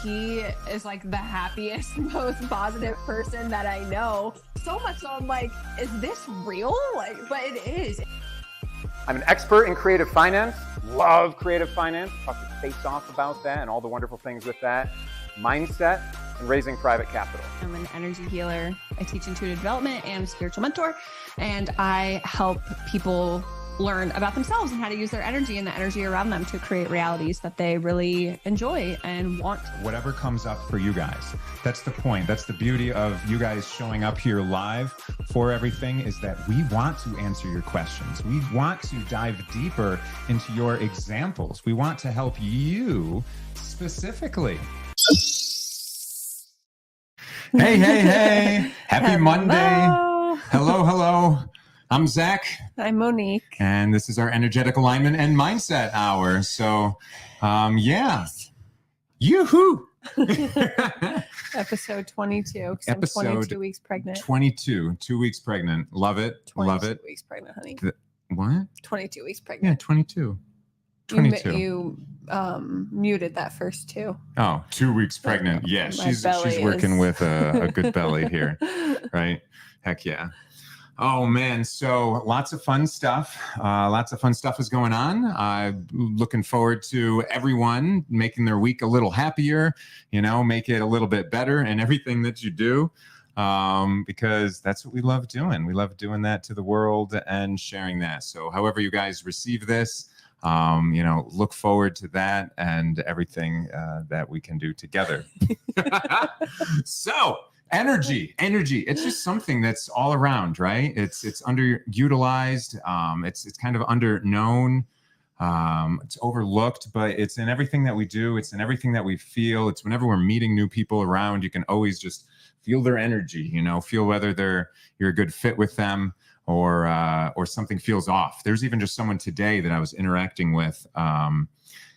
He is like the happiest, most positive person that I know. So much so I'm like, is this real? Like, but it is. I'm an expert in creative finance, love creative finance, talk your face off about that and all the wonderful things with that, mindset, and raising private capital. I'm an energy healer. I teach intuitive development and I'm a spiritual mentor, and I help people learn about themselves and how to use their energy and the energy around them to create realities that they really enjoy and want. Whatever comes up for you guys. That's the point. That's the beauty of you guys showing up here live for everything, is that we want to answer your questions. We want to dive deeper into your examples. We want to help you specifically. Hey, hey, hey. Happy Hello. Monday. Hello, hello. I'm Zac. I'm Monique. And this is our energetic alignment and mindset hour. So, yeah. Yoo-hoo! Episode 22. I'm 22 weeks pregnant. 22. 2 weeks pregnant. Love it. Love it. 22 weeks pregnant, honey. What? 22 weeks Yeah, pregnant. 22. 22. You muted that first two. Oh, 2 weeks pregnant. Yeah, My she's belly working is- with a good belly here, right? Heck yeah. Oh man, so lots of fun stuff. Lots of fun stuff is going on. I'm looking forward to everyone making their week a little happier, make it a little bit better in everything that you do, because that's what we love doing. We love doing that to the world and sharing that. So however you guys receive this, look forward to that and everything that we can do together. So energy, it's just something that's all around, right? It's underutilized. It's kind of underknown. It's overlooked, but it's in everything that we do. It's in everything that we feel. It's whenever we're meeting new people around, you can always just feel their energy, feel whether you're a good fit with them or something feels off. There's even just someone today that I was interacting with.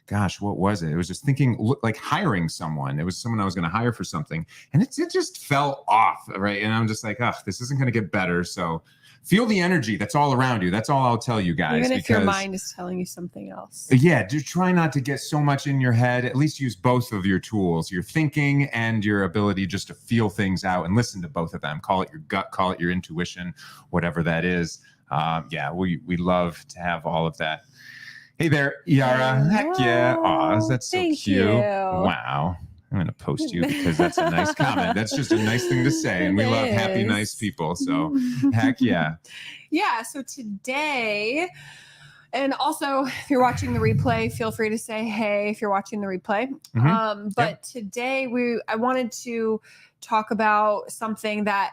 Gosh, what was it? It was just thinking like hiring someone. It was someone I was going to hire for something, and it just fell off, right? And I'm just like, this isn't going to get better. So feel the energy that's all around you. That's all I'll tell you guys. Even if your mind is telling you something else. Yeah, just try not to get so much in your head. At least use both of your tools, your thinking and your ability just to feel things out and listen to both of them. Call it your gut, call it your intuition, whatever that is. We love to have all of that. Hey there, Yara. Heck yeah. Aw, that's so Thank cute. you. Wow. I'm going to post you because that's a nice comment. That's just a nice thing to say. And we love happy, nice people. So heck yeah. Yeah. So today, and also if you're watching the replay, feel free to say, hey, if you're watching the replay. But today I wanted to talk about something that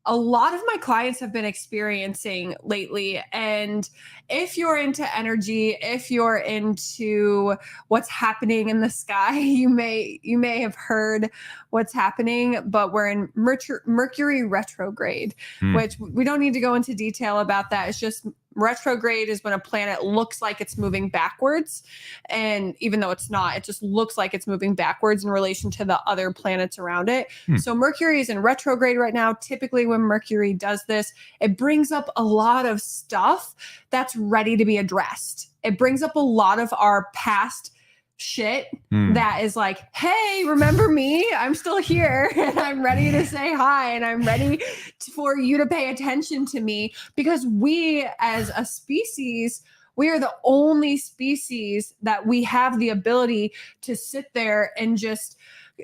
a lot of my clients have been experiencing lately. And if you're into energy, if you're into what's happening in the sky, you may have heard what's happening, but we're in Mercury retrograde, which we don't need to go into detail about that. It's just retrograde is when a planet looks like it's moving backwards. And even though it's not, it just looks like it's moving backwards in relation to the other planets around it. So Mercury is in retrograde right now. Typically when Mercury does this, it brings up a lot of stuff that's ready to be addressed. It brings up a lot of our past shit that is like, hey, remember me? I'm still here and I'm ready to say hi and I'm ready for you to pay attention to me, because we as a species, we are the only species that we have the ability to sit there and just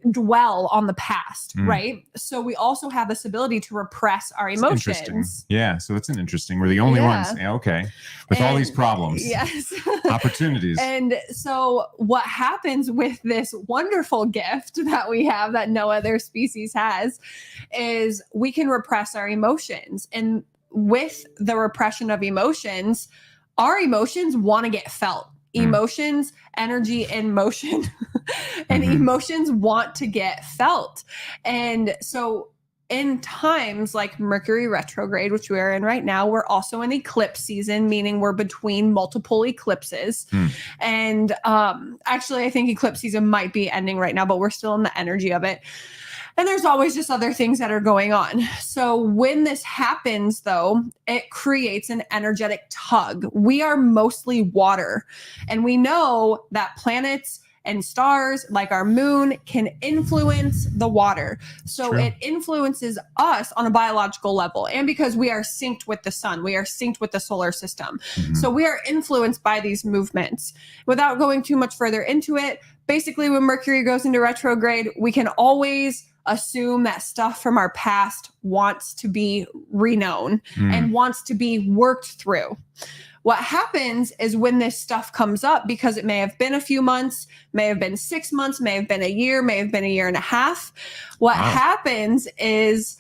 dwell on the past, right? So we also have this ability to repress our emotions. Interesting. Yeah, so that's an interesting. We're the only ones. Yeah, okay. With all these problems. Yes. Opportunities. And so what happens with this wonderful gift that we have that no other species has is we can repress our emotions. And with the repression of emotions, our emotions want to get felt. Emotions, energy, and motion. And emotions want to get felt. And so in times like Mercury retrograde, which we're in right now, we're also in eclipse season, meaning we're between multiple eclipses. And actually, I think eclipse season might be ending right now, but we're still in the energy of it. And there's always just other things that are going on. So when this happens, though, it creates an energetic tug. We are mostly water. And we know that planets and stars, like our moon, can influence the water. So it influences us on a biological level. And because we are synced with the sun, we are synced with the solar system. So we are influenced by these movements. Without going too much further into it, basically when Mercury goes into retrograde, we can always assume that stuff from our past wants to be reknown and wants to be worked through. What happens is when this stuff comes up, because it may have been a few months, may have been 6 months, may have been a year, may have been a year and a half. What happens is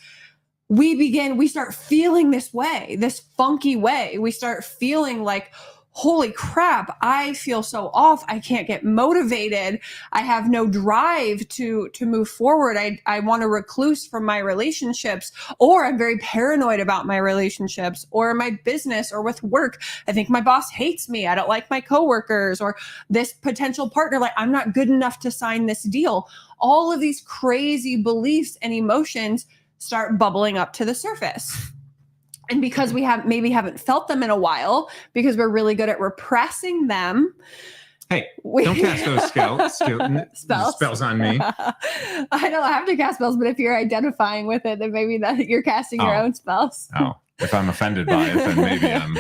we start feeling this way, this funky way. We start feeling like, holy crap, I feel so off. I can't get motivated. I have no drive to move forward. I want to recluse from my relationships, or I'm very paranoid about my relationships or my business or with work. I think my boss hates me. I don't like my coworkers or this potential partner. Like, I'm not good enough to sign this deal. All of these crazy beliefs and emotions start bubbling up to the surface. And because we haven't felt them in a while, because we're really good at repressing them. Hey, don't cast those spells on me. I don't have to cast spells, but if you're identifying with it, then maybe that you're casting your own spells. If I'm offended by it, then maybe I'm.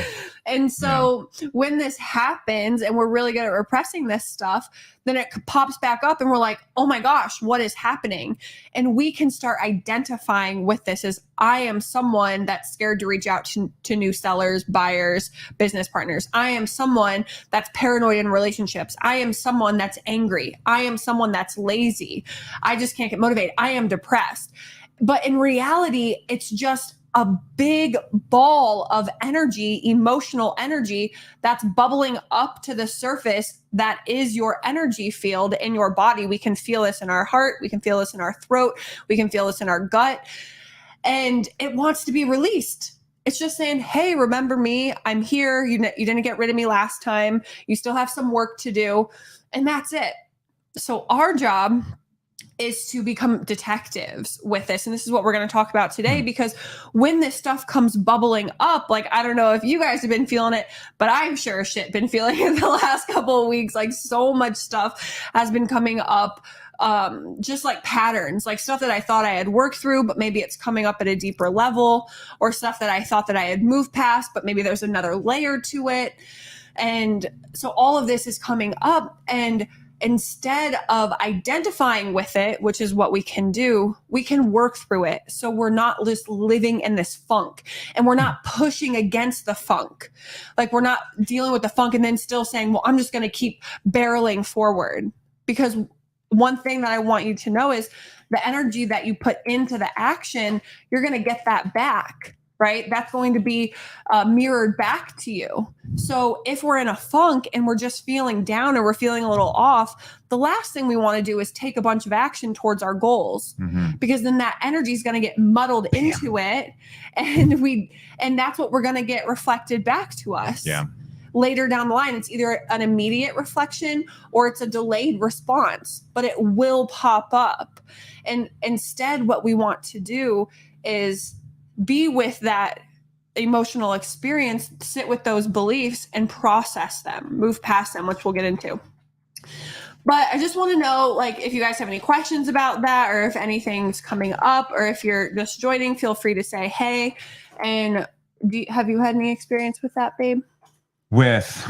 And so when this happens and we're really good at repressing this stuff, then it pops back up and we're like, oh my gosh, what is happening? And we can start identifying with this as, I am someone that's scared to reach out to new sellers, buyers, business partners. I am someone that's paranoid in relationships. I am someone that's angry. I am someone that's lazy. I just can't get motivated. I am depressed. But in reality, it's just a big ball of energy, emotional energy that's bubbling up to the surface. That is your energy field in your body. We can feel this in our heart. We can feel this in our throat. We can feel this in our gut. And it wants to be released. It's just saying, hey, remember me? I'm here. You didn't get rid of me last time. You still have some work to do. And that's it. So our job is to become detectives with this. And this is what we're going to talk about today, because when this stuff comes bubbling up, like, I don't know if you guys have been feeling it, but I'm sure shit been feeling it the last couple of weeks. Like, so much stuff has been coming up, just like patterns, like stuff that I thought I had worked through, but maybe it's coming up at a deeper level, or stuff that I thought that I had moved past, but maybe there's another layer to it. And so all of this is coming up, and instead of identifying with it, which is what we can do, we can work through it. So we're not just living in this funk, and we're not pushing against the funk. Like, we're not dealing with the funk and then still saying, well, I'm just going to keep barreling forward. Because one thing that I want you to know is the energy that you put into the action, you're going to get that back. Right? That's going to be mirrored back to you. So if we're in a funk and we're just feeling down or we're feeling a little off, the last thing we want to do is take a bunch of action towards our goals, because then that energy is going to get muddled into it. And that's what we're going to get reflected back to us. Yeah. Later down the line, it's either an immediate reflection or it's a delayed response, but it will pop up. And instead, what we want to do is be with that emotional experience, sit with those beliefs and process them, move past them, which we'll get into. But I just want to know, like, if you guys have any questions about that, or if anything's coming up, or if you're just joining, feel free to say, hey. And have you had any experience with that, babe? With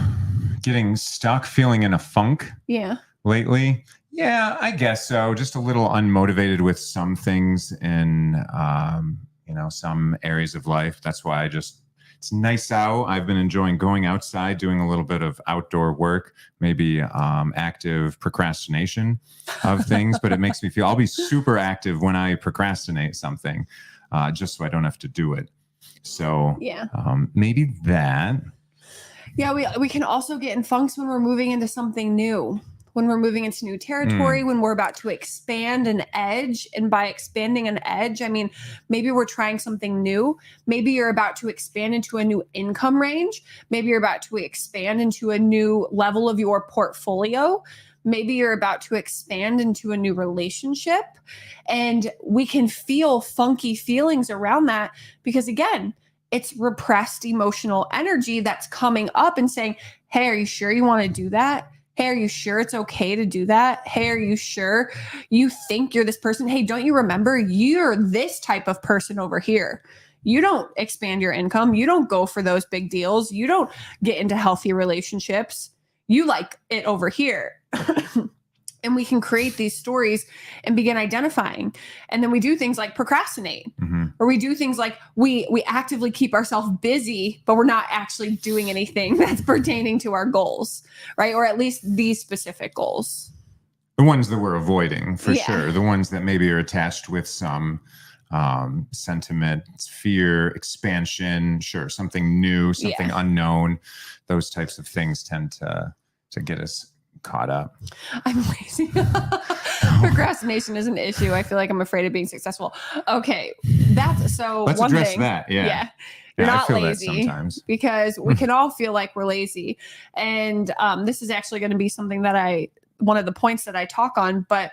getting stuck, feeling in a funk? Yeah. Lately? Yeah, I guess so. Just a little unmotivated with some things in, some areas of life. That's why it's nice out. I've been enjoying going outside, doing a little bit of outdoor work, maybe active procrastination of things, but it makes me feel I'll be super active when I procrastinate something, just so I don't have to do it. So yeah, maybe that. Yeah, we can also get in funks when we're moving into something new. When we're moving into new territory, when we're about to expand an edge. And by expanding an edge, I mean, maybe we're trying something new. Maybe you're about to expand into a new income range. Maybe you're about to expand into a new level of your portfolio. Maybe you're about to expand into a new relationship, and we can feel funky feelings around that because, again, it's repressed emotional energy that's coming up and saying, hey, are you sure you want to do that? Hey, are you sure it's okay to do that? Hey, are you sure you think you're this person? Hey, don't you remember you're this type of person over here? You don't expand your income. You don't go for those big deals. You don't get into healthy relationships. You like it over here. And we can create these stories and begin identifying. And then we do things like procrastinate, or we do things like we actively keep ourselves busy, but we're not actually doing anything that's pertaining to our goals, right? Or at least these specific goals. The ones that we're avoiding, for sure. The ones that maybe are attached with some sentiment, fear, expansion, sure, something new, something unknown. Those types of things tend to get us caught up. I'm lazy. Procrastination is an issue. I feel like I'm afraid of being successful. Okay, that's so. Let's one address thing, that. Yeah. You're I not feel lazy that sometimes. because we can all feel like we're lazy, and this is actually going to be something that one of the points that I talk on. But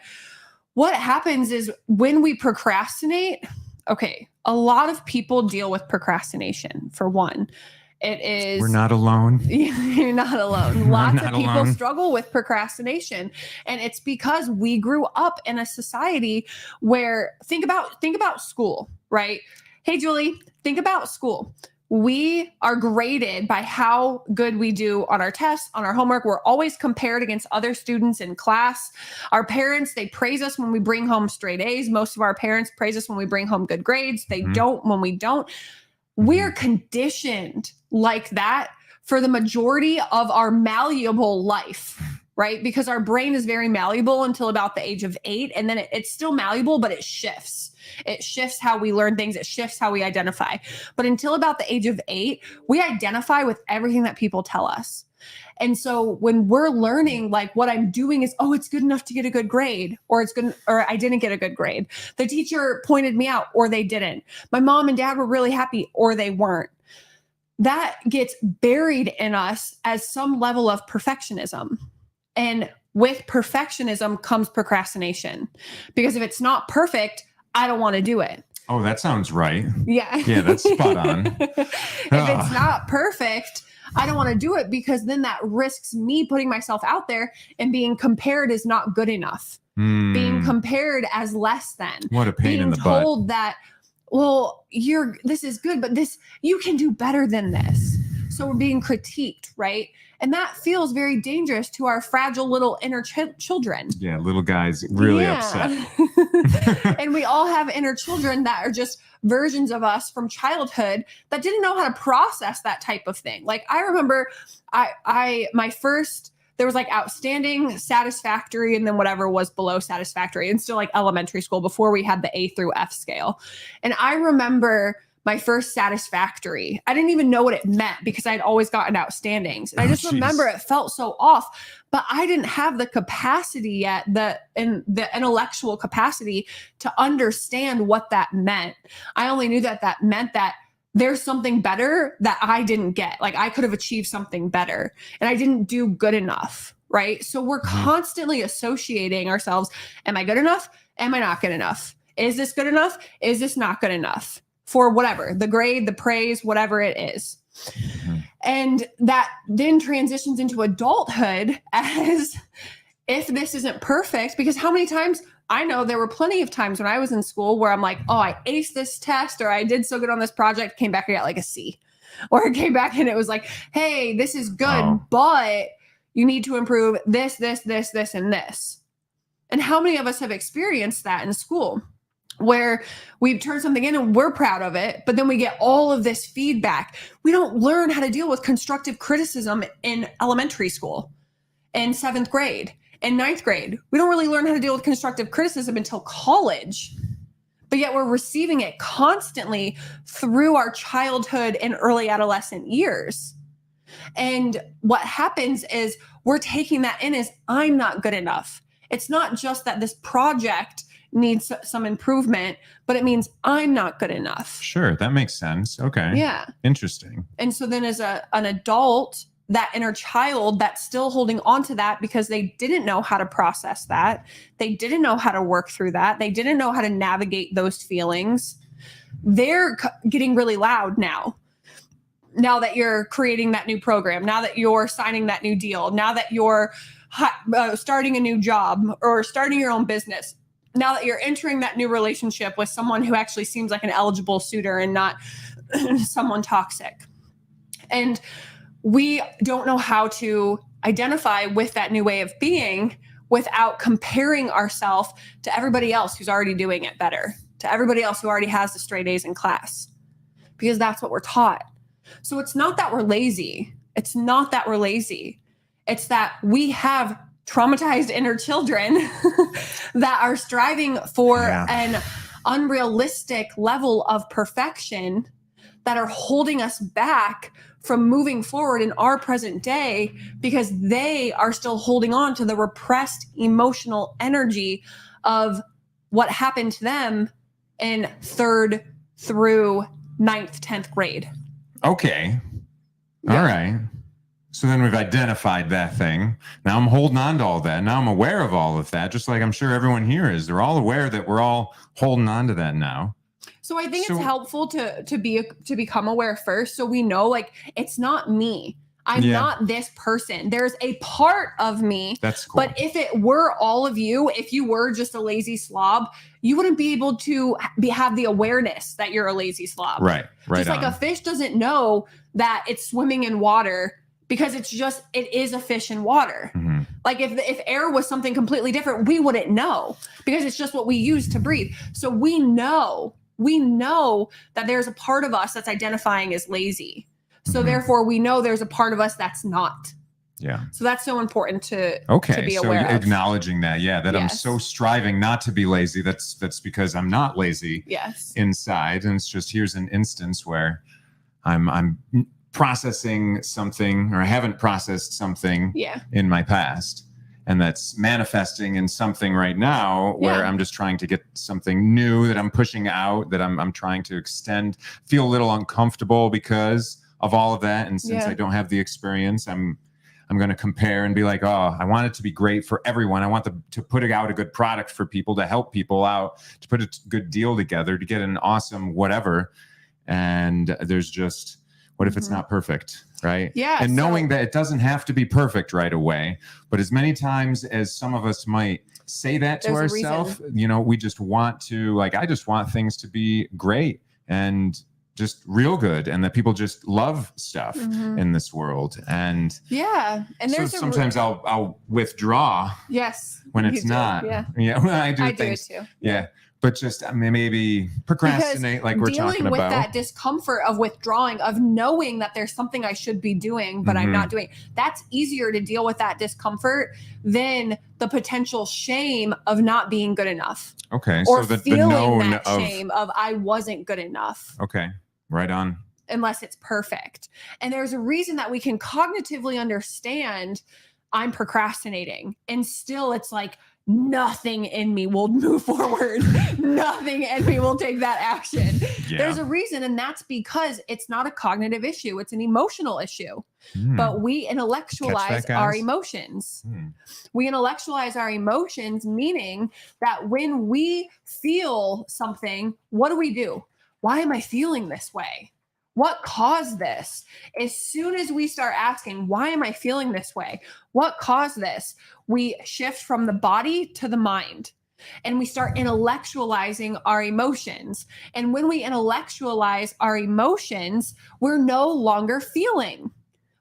what happens is when we procrastinate. Okay, a lot of people deal with procrastination. For one. It is. We're not alone. You're not alone. Lots of people alone. struggle with procrastination. And it's because we grew up in a society where think about school, right? Hey, Julie, think about school. We are graded by how good we do on our tests, on our homework. We're always compared against other students in class. Our parents, they praise us when we bring home straight A's. Most of our parents praise us when we bring home good grades. They don't when we don't. We're conditioned like that for the majority of our malleable life, right? Because our brain is very malleable until about the age of 8. And then it's still malleable, but it shifts. It shifts how we learn things. It shifts how we identify. But until about the age of 8, we identify with everything that people tell us. And so when we're learning, like what I'm doing is, oh, it's good enough to get a good grade, or it's good, or I didn't get a good grade. The teacher pointed me out, or they didn't. My mom and dad were really happy, or they weren't. That gets buried in us as some level of perfectionism. And with perfectionism comes procrastination, because if it's not perfect, I don't want to do it. Oh, that sounds right. Yeah. Yeah, that's spot on. If it's not perfect, I don't want to do it, because then that risks me putting myself out there and being compared as not good enough, being compared as less than. What a pain in the butt. Being told that, well, this is good, but you can do better than this. So we're being critiqued, right? And that feels very dangerous to our fragile little inner children. Yeah, little guys really upset. And we all have inner children that are just versions of us from childhood that didn't know how to process that type of thing. Like I remember there was like outstanding, satisfactory, and then whatever was below satisfactory, and still like elementary school before we had the A through F scale. And I remember my first satisfactory. I didn't even know what it meant because I'd always gotten outstandings. And I just remember it felt so off, but I didn't have the capacity yet, the intellectual capacity to understand what that meant. I only knew that meant that there's something better that I didn't get. Like I could have achieved something better and I didn't do good enough. Right. So we're constantly associating ourselves. Am I good enough? Am I not good enough? Is this good enough? Is this not good enough? For whatever, the grade, the praise, whatever it is. And that then transitions into adulthood as if this isn't perfect, because how many times, I know there were plenty of times when I was in school where I'm like, oh, I aced this test, or I did so good on this project, came back, I got like a C. Or it came back and it was like, hey, this is good, but you need to improve this, this, this, this, and this. And how many of us have experienced that in school? Where we've turned something in and we're proud of it, but then we get all of this feedback. We don't learn how to deal with constructive criticism in elementary school, in 7th grade, in 9th grade. We don't really learn how to deal with constructive criticism until college, but yet we're receiving it constantly through our childhood and early adolescent years. And what happens is we're taking that in as I'm not good enough. It's not just that this project needs some improvement, but it means I'm not good enough. Sure, that makes sense. Okay. Yeah. Interesting. And so then as an adult, that inner child that's still holding on to that because they didn't know how to process that. They didn't know how to work through that. They didn't know how to navigate those feelings. They're getting really loud now. Now that you're creating that new program, now that you're signing that new deal, now that you're starting a new job or starting your own business, now that you're entering that new relationship with someone who actually seems like an eligible suitor and not someone toxic. And we don't know how to identify with that new way of being without comparing ourselves to everybody else who's already doing it better, to everybody else who already has the straight A's in class, because that's what we're taught. So it's not that we're lazy. It's not that we're lazy. It's that we have traumatized inner children that are striving for an unrealistic level of perfection that are holding us back from moving forward in our present day because they are still holding on to the repressed emotional energy of what happened to them in 3rd through 9th, 10th grade. Okay. All right. So then we've identified that thing. Now I'm holding on to all that. Now I'm aware of all of that, just like I'm sure everyone here is. They're all aware that we're all holding on to that now. So I think it's helpful to become aware first, so we know, like, it's not me. I'm not this person. There's a part of me. That's cool. But if it were all of you, if you were just a lazy slob, you wouldn't be able to have the awareness that you're a lazy slob. Right. Just like a fish doesn't know that it's swimming in water because it is a fish in water. Mm-hmm. Like if air was something completely different, we wouldn't know because it's just what we use to breathe. So we know that there's a part of us that's identifying as lazy. So therefore we know there's a part of us that's not. Yeah. So that's so important to be so aware of. Acknowledging that, that I'm so striving not to be lazy. That's because I'm not lazy inside. And it's just, here's an instance where I'm processing something, or I haven't processed something in my past. And that's manifesting in something right now where I'm just trying to get something new that I'm pushing out, that I'm trying to extend, feel a little uncomfortable because of all of that. And since I don't have the experience, I'm going to compare and be like, oh, I want it to be great for everyone. I want to put out a good product for people, to help people out, to put a good deal together, to get an awesome whatever. And there's just, what if it's not perfect, right? Yeah. And knowing that it doesn't have to be perfect right away, but as many times as some of us might say that to ourselves, we just want to, I just want things to be great and just real good, and that people just love stuff in this world. And and there's so sometimes I'll withdraw when it's not. When I do things. Do it too. But just maybe procrastinate, like we're talking about. Dealing with that discomfort of withdrawing, of knowing that there's something I should be doing, but I'm not doing. That's easier to deal with that discomfort than the potential shame of not being good enough. Okay. Or so the feeling known that shame of I wasn't good enough. Okay. Right on. Unless it's perfect. And there's a reason that we can cognitively understand I'm procrastinating. And still it's like, nothing in me will move forward. Nothing in me will take that action. There's a reason, and that's because it's not a cognitive issue. It's an emotional issue. But we intellectualize our emotions. We intellectualize our emotions, meaning that when we feel something, what do? Why am I feeling this way? What caused this? As soon as we start asking, why am I feeling this way? What caused this? We shift from the body to the mind, and we start intellectualizing our emotions. And when we intellectualize our emotions, we're no longer feeling.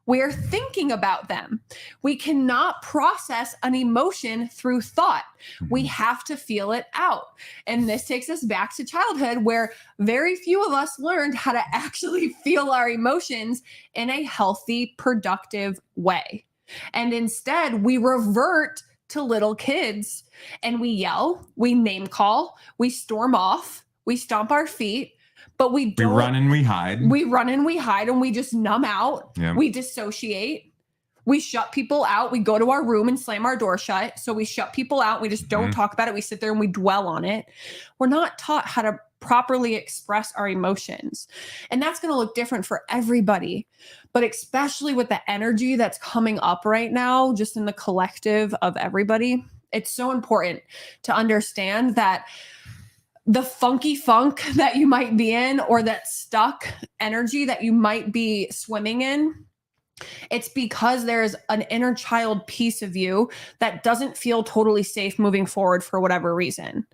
We're thinking about them. We cannot process an emotion through thought. We have to feel it out. And this takes us back to childhood, where very few of us learned how to actually feel our emotions in a healthy, productive way. And instead, we revert to little kids and we yell, we name call, we storm off, we stomp our feet. But we run and we hide. We run and we hide, and we just numb out. We dissociate. We shut people out. We go to our room and slam our door shut. So we shut people out. We just don't talk about it. We sit there and we dwell on it. We're not taught how to properly express our emotions. And that's going to look different for everybody. But especially with the energy that's coming up right now, just in the collective of everybody, it's so important to understand that the funky funk that you might be in, or that stuck energy that you might be swimming in, it's because there's an inner child piece of you that doesn't feel totally safe moving forward for whatever reason.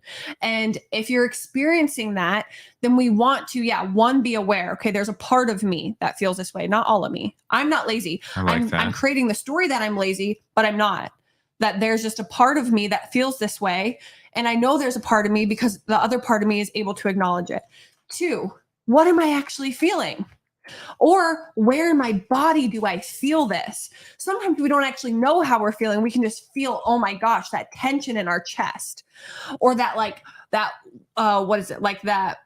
And if you're experiencing that, then we want to, one, be aware. Okay, there's a part of me that feels this way, not all of me. I'm not lazy. I'm creating the story that I'm lazy, but I'm not. That there's just a part of me that feels this way. And I know there's a part of me because the other part of me is able to acknowledge it. 2, what am I actually feeling? Or where in my body do I feel this? Sometimes we don't actually know how we're feeling. We can just feel, oh my gosh, that tension in our chest, or that what is it? Like that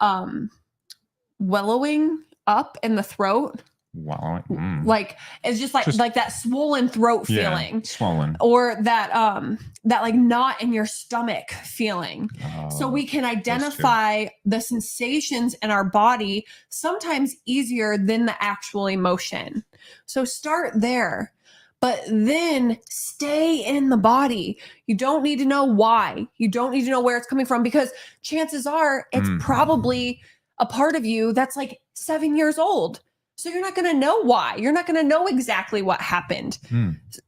wellowing up in the throat. Wow. Like it's just like that swollen throat feeling. Swollen. Or that like knot in your stomach feeling. So we can identify the sensations in our body sometimes easier than the actual emotion. So start there. But then stay in the body. You don't need to know why. You don't need to know where it's coming from, because chances are it's probably a part of you that's like 7 years old. So you're not going to know why. You're not going to know exactly what happened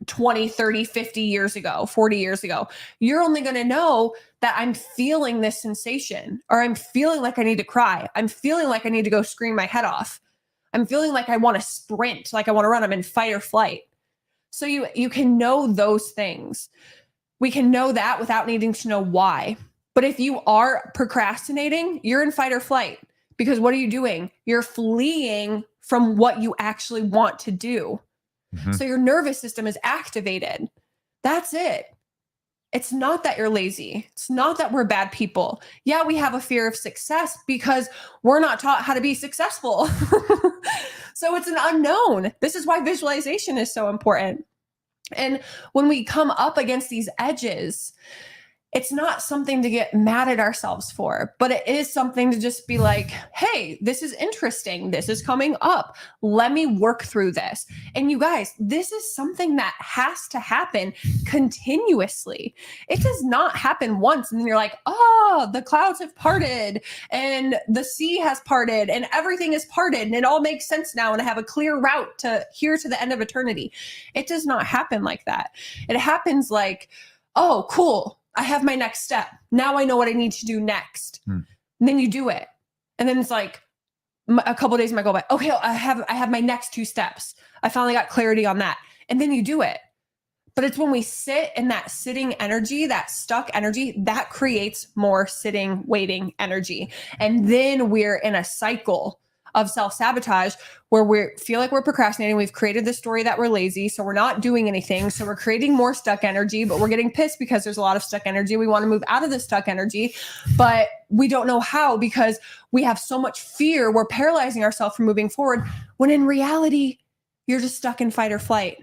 20, 30, 50 years ago, 40 years ago. You're only going to know that I'm feeling this sensation, or I'm feeling like I need to cry. I'm feeling like I need to go scream my head off. I'm feeling like I want to sprint, like I want to run. I'm in fight or flight. So you can know those things. We can know that without needing to know why. But if you are procrastinating, you're in fight or flight, because what are you doing? You're fleeing from what you actually want to do. So your nervous system is activated. That's it. It's not that you're lazy. It's not that we're bad people. Yeah, we have a fear of success because we're not taught how to be successful. So it's an unknown. This is why visualization is so important. And when we come up against these edges, it's not something to get mad at ourselves for, but it is something to just be like, hey, this is interesting. This is coming up. Let me work through this. And you guys, this is something that has to happen continuously. It does not happen once and then you're like, oh, the clouds have parted and the sea has parted and everything is parted and it all makes sense now and I have a clear route to here to the end of eternity. It does not happen like that. It happens like, oh, cool. I have my next step. Now I know what I need to do next. And then you do it. And then it's like a couple of days might go by. Okay, I have my next 2 steps. I finally got clarity on that. And then you do it. But it's when we sit in that sitting energy, that stuck energy, that creates more sitting, waiting energy. And then we're in a cycle of self-sabotage where we feel like we're procrastinating. We've created this story that we're lazy, so we're not doing anything. So we're creating more stuck energy, but we're getting pissed because there's a lot of stuck energy. We want to move out of the stuck energy, but we don't know how because we have so much fear. We're paralyzing ourselves from moving forward when in reality, you're just stuck in fight or flight.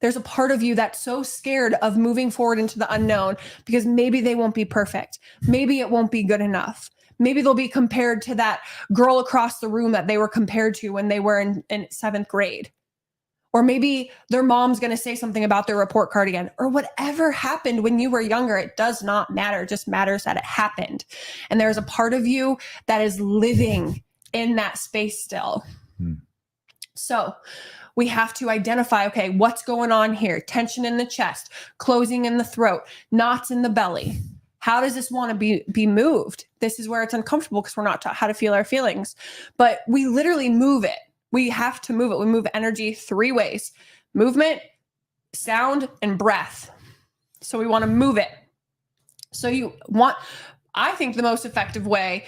There's a part of you that's so scared of moving forward into the unknown because maybe they won't be perfect. Maybe it won't be good enough. Maybe they'll be compared to that girl across the room that they were compared to when they were in 7th grade. Or maybe their mom's going to say something about their report card again. Or whatever happened when you were younger, it does not matter. It just matters that it happened. And there's a part of you that is living in that space still. So we have to identify, okay, what's going on here? Tension in the chest, closing in the throat, knots in the belly. How does this want to be moved? This is where it's uncomfortable because we're not taught how to feel our feelings, but we literally move it. We have to move it. We move energy 3 ways: movement, sound, and breath. So we want to move it. So I think the most effective way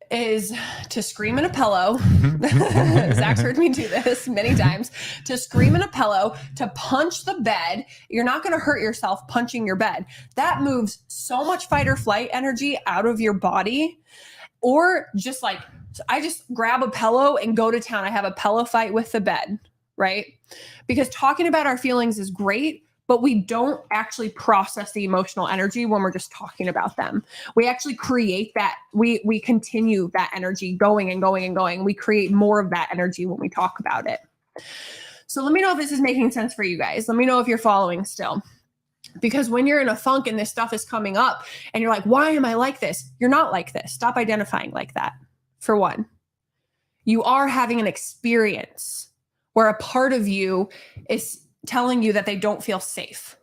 is to scream in a pillow. Zach's heard me do this many times. To scream in a pillow, to punch the bed. You're not going to hurt yourself punching your bed. That moves so much fight or flight energy out of your body. Or just like, I just grab a pillow and go to town. I have a pillow fight with the bed, right? Because talking about our feelings is great, but we don't actually process the emotional energy when we're just talking about them. We actually create that. We continue that energy going and going and going. We create more of that energy when we talk about it. So let me know if this is making sense for you guys. Let me know if you're following still. Because when you're in a funk and this stuff is coming up and you're like, why am I like this? You're not like this. Stop identifying like that. For one, you are having an experience where a part of you is telling you that they don't feel safe.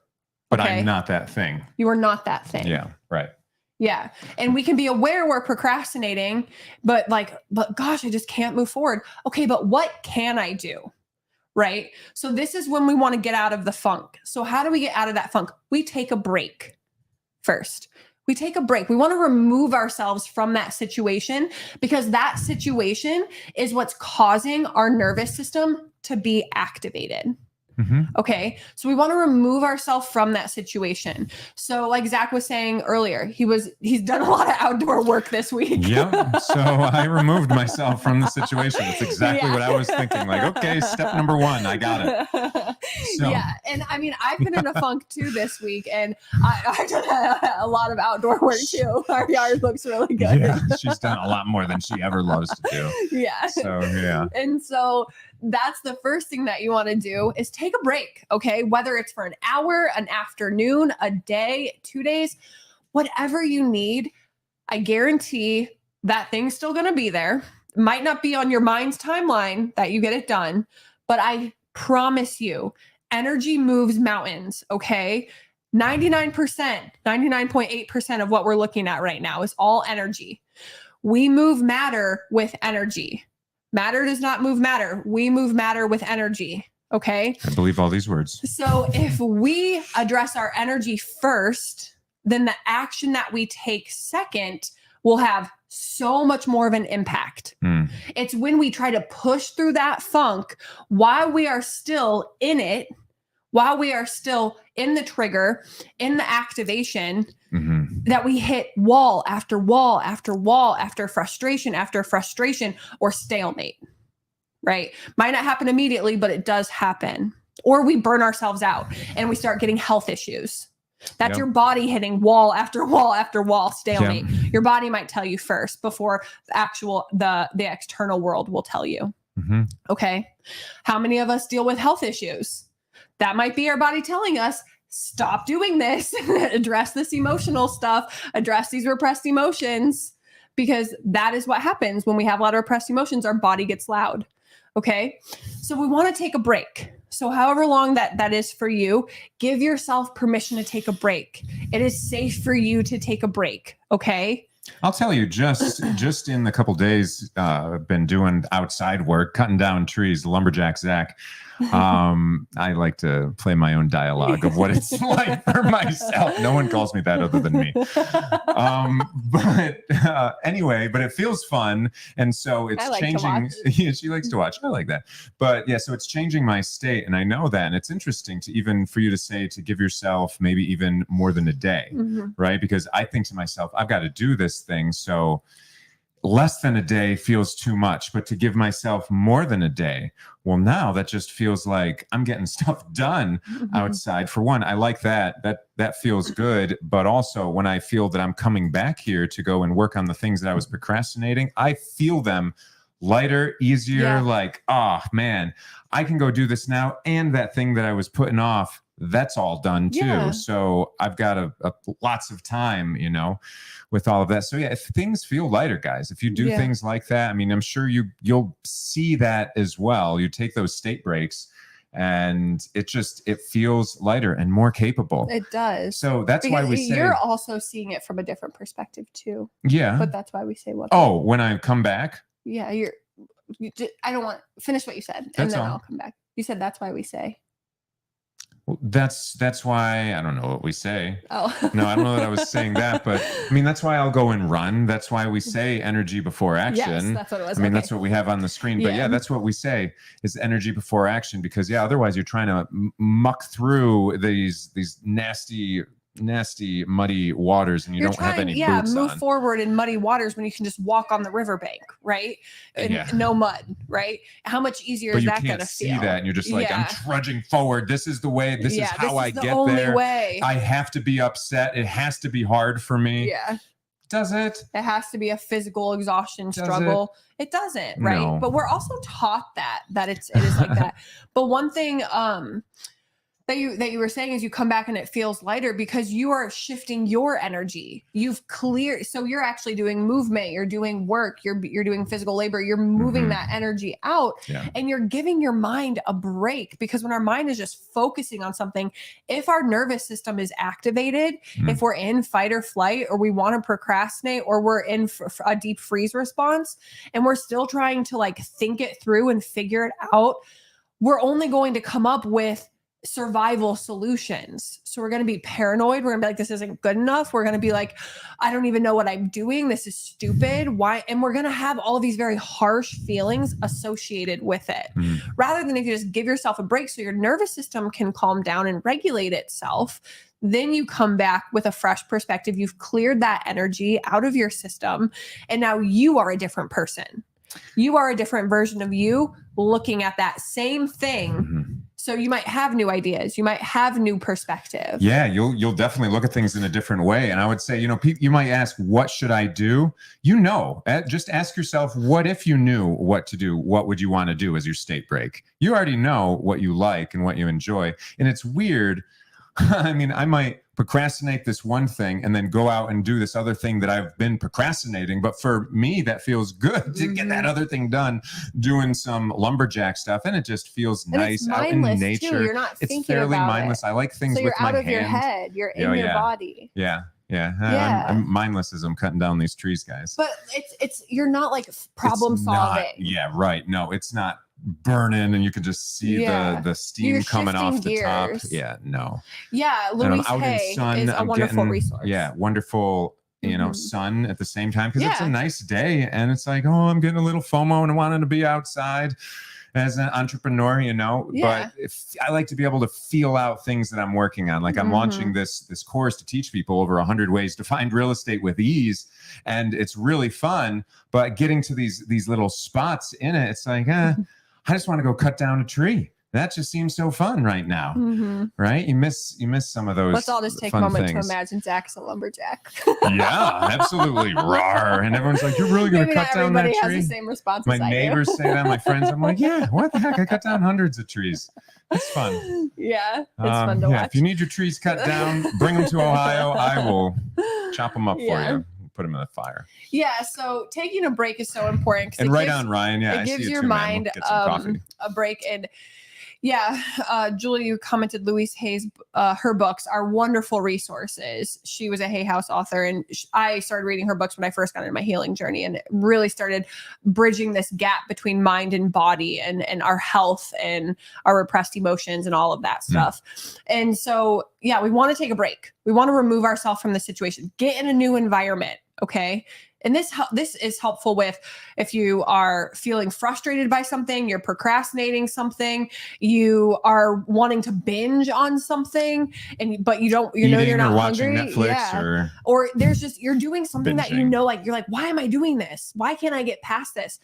But okay? I'm not that thing. You are not that thing. Yeah, right. Yeah. And we can be aware we're procrastinating, but gosh, I just can't move forward. Okay, but what can I do? Right? So this is when we want to get out of the funk. So how do we get out of that funk? We take a break first. We take a break. We want to remove ourselves from that situation because that situation is what's causing our nervous system to be activated. Mm-hmm. Okay. So we want to remove ourselves from that situation. So like Zac was saying earlier, he's done a lot of outdoor work this week. Yep. So I removed myself from the situation. It's exactly what I was thinking. Like, okay, step number 1, I got it. So. Yeah. And I mean, I've been in a funk too this week and I've done a lot of outdoor work too. Our yard looks really good. Yeah. She's done a lot more than she ever loves to do. Yeah. So, yeah. And so that's the first thing that you want to do is take a break. Okay. Whether it's for an hour, an afternoon, a day, 2 days, whatever you need, I guarantee that thing's still going to be there. It might not be on your mind's timeline that you get it done, but I promise you, energy moves mountains. Okay. 99%, 99.8% of what we're looking at right now is all energy. We move matter with energy. Matter does not move matter. We move matter with energy. Okay. I believe all these words. So if we address our energy first, then the action that we take second will have so much more of an impact. It's when we try to push through that funk while we are still in it, while we are still in the trigger, in the activation, that we hit wall after wall after wall after frustration or stalemate, right? Might not happen immediately, but it does happen. Or we burn ourselves out and we start getting health issues. That's your body hitting wall after wall after wall, stalemate. Your body might tell you first before the external world will tell you. Okay. How many of us deal with health issues? That might be our body telling us, stop doing this, address this emotional stuff, address these repressed emotions, because that is what happens when we have a lot of repressed emotions, our body gets loud. Okay. So we want to take a break. So however long that is for you, give yourself permission to take a break. It is safe for you to take a break. Okay. I'll tell you, just in the couple days, I've been doing outside work, cutting down trees, lumberjack Zac. I like to play my own dialogue of what it's like for myself. No one calls me that other than me. Anyway, but it feels fun. And so it's changing. Yeah, she likes to watch. I like that. But yeah, so it's changing my state. And I know that. And it's interesting for you to say, to give yourself maybe even more than a day, right? Because I think to myself, I've got to do this thing. So less than a day feels too much, but to give myself more than a day, well, now that just feels like I'm getting stuff done outside. For one, I like that feels good. But also when I feel that I'm coming back here to go and work on the things that I was procrastinating, I feel them lighter, easier, like, oh man, I can go do this now. And that thing that I was putting off, that's all done too. So I've got lots of time, with all of that. So yeah, if things feel lighter, guys, if you do things like that, I mean, I'm sure you'll see that as well. You take those state breaks and it feels lighter and more capable. It does. So that's why we say you're also seeing it from a different perspective too. Yeah. But that's why we say what. Oh, when I come back. Yeah. I don't want to finish what you said and then I'll come back. You said that's why we say. Well, that's why I don't know what we say. Oh. No, I don't know that I was saying that, but I mean, that's why I'll go and run. That's why we say energy before action. Yes, that's what it was. I mean, that's what we have on the screen, but yeah, that's what we say is energy before action, because otherwise you're trying to muck through these nasty nasty, muddy waters and you You're don't have any yeah, boots move on. forward in muddy waters when you can just walk on the riverbank, right? And no mud, right? How much easier is that going to feel? You can't see that, and you're just like, I'm trudging forward. This is the way. This is how I get there. Way. I have to be upset. It has to be hard for me. Yeah. Does it? It has to be a physical exhaustion struggle. It doesn't, right? No. But we're also taught that it is like that. But one thing that you were saying is you come back and it feels lighter because you are shifting your energy. You've cleared, so you're actually doing movement, you're doing work, you're doing physical labor, you're moving that energy out, and you're giving your mind a break, because when our mind is just focusing on something, if our nervous system is activated, if we're in fight or flight, or we want to procrastinate, or we're in a deep freeze response, and we're still trying to like think it through and figure it out, we're only going to come up with survival solutions. So we're going to be paranoid. We're going to be like, this isn't good enough. We're going to be like, I don't even know what I'm doing. This is stupid. Why? And we're going to have all of these very harsh feelings associated with it, rather than if you just give yourself a break so your nervous system can calm down and regulate itself. Then you come back with a fresh perspective. You've cleared that energy out of your system. And now you are a different person. You are a different version of you looking at that same thing. So you might have new ideas. You might have new perspective. Yeah, you'll definitely look at things in a different way. And I would say, you might ask, what should I do? Just ask yourself, what if you knew what to do? What would you want to do as your state break? You already know what you like and what you enjoy. And it's weird. I mean, I might procrastinate this one thing and then go out and do this other thing that I've been procrastinating. But for me, that feels good to get that other thing done, doing some lumberjack stuff. And it just feels nice out in nature. Too. You're not it's fairly mindless. I like things with my hands. So you're out of your head. You're in your body. Yeah. I'm mindless as I'm cutting down these trees, guys. But it's you're not like problem solving. Yeah, right. No, it's not burning and you can just see the steam coming off the top. Yeah, no. Yeah, Louise Hay is a wonderful resource. Yeah, wonderful, sun at the same time, because it's a nice day and it's like, oh, I'm getting a little FOMO and I wanted to be outside as an entrepreneur, but I like to be able to feel out things that I'm working on. Like I'm launching this course to teach people over 100 ways to find real estate with ease. And it's really fun, but getting to these little spots in it, it's like, I just want to go cut down a tree. That just seems so fun right now, right? You miss some of those. Let's all just take a moment to imagine Zach's a lumberjack. Yeah, absolutely. Rawr. And everyone's like, you're really going to cut down that tree? Everybody has the same response. My neighbors say that, my friends. I'm like, yeah, what the heck? I cut down hundreds of trees. It's fun. Yeah, it's fun to watch. If you need your trees cut down, bring them to Ohio. I will chop them up for you. Put them in the fire. Yeah, so taking a break is so important. And right on, Ryan. Yeah, it gives your mind a break. And Julie, you commented Louise Hay's, her books are wonderful resources. She was a Hay House author, and I started reading her books when I first got into my healing journey, and it really started bridging this gap between mind and body and our health and our repressed emotions and all of that stuff. And so, we want to take a break. We want to remove ourselves from the situation, get in a new environment. Okay. And this is helpful with if you are feeling frustrated by something, you're procrastinating something, you are wanting to binge on something, but you're not watching hungry. Netflix or there's just, you're doing something that like, you're like, why am I doing this? Why can't I get past this?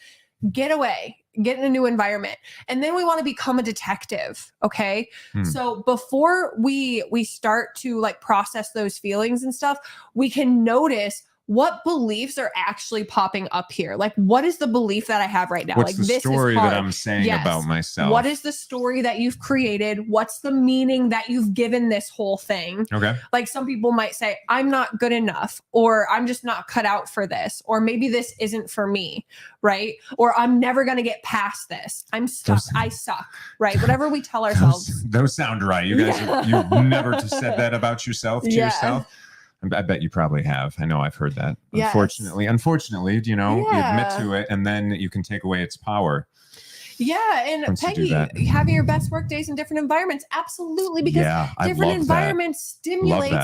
Get away, get in a new environment. And then we want to become a detective. Okay. So before we start to like process those feelings and stuff, we can notice what beliefs are actually popping up here. Like, what is the belief that I have right now? What's like, the story that I'm saying about myself? What is the story that you've created? What's the meaning that you've given this whole thing? Okay. Like some people might say, I'm not good enough, or I'm just not cut out for this, or maybe this isn't for me, right? Or I'm never going to get past this. I'm stuck. I suck, right? Whatever we tell ourselves. Those sound right. You guys, you've never said that about yourself to yourself. I bet you probably have. I know I've heard that. Yes. Unfortunately, you admit to it, and then you can take away its power. Yeah, and Peggy, having your best work days in different environments, absolutely, because different environments stimulate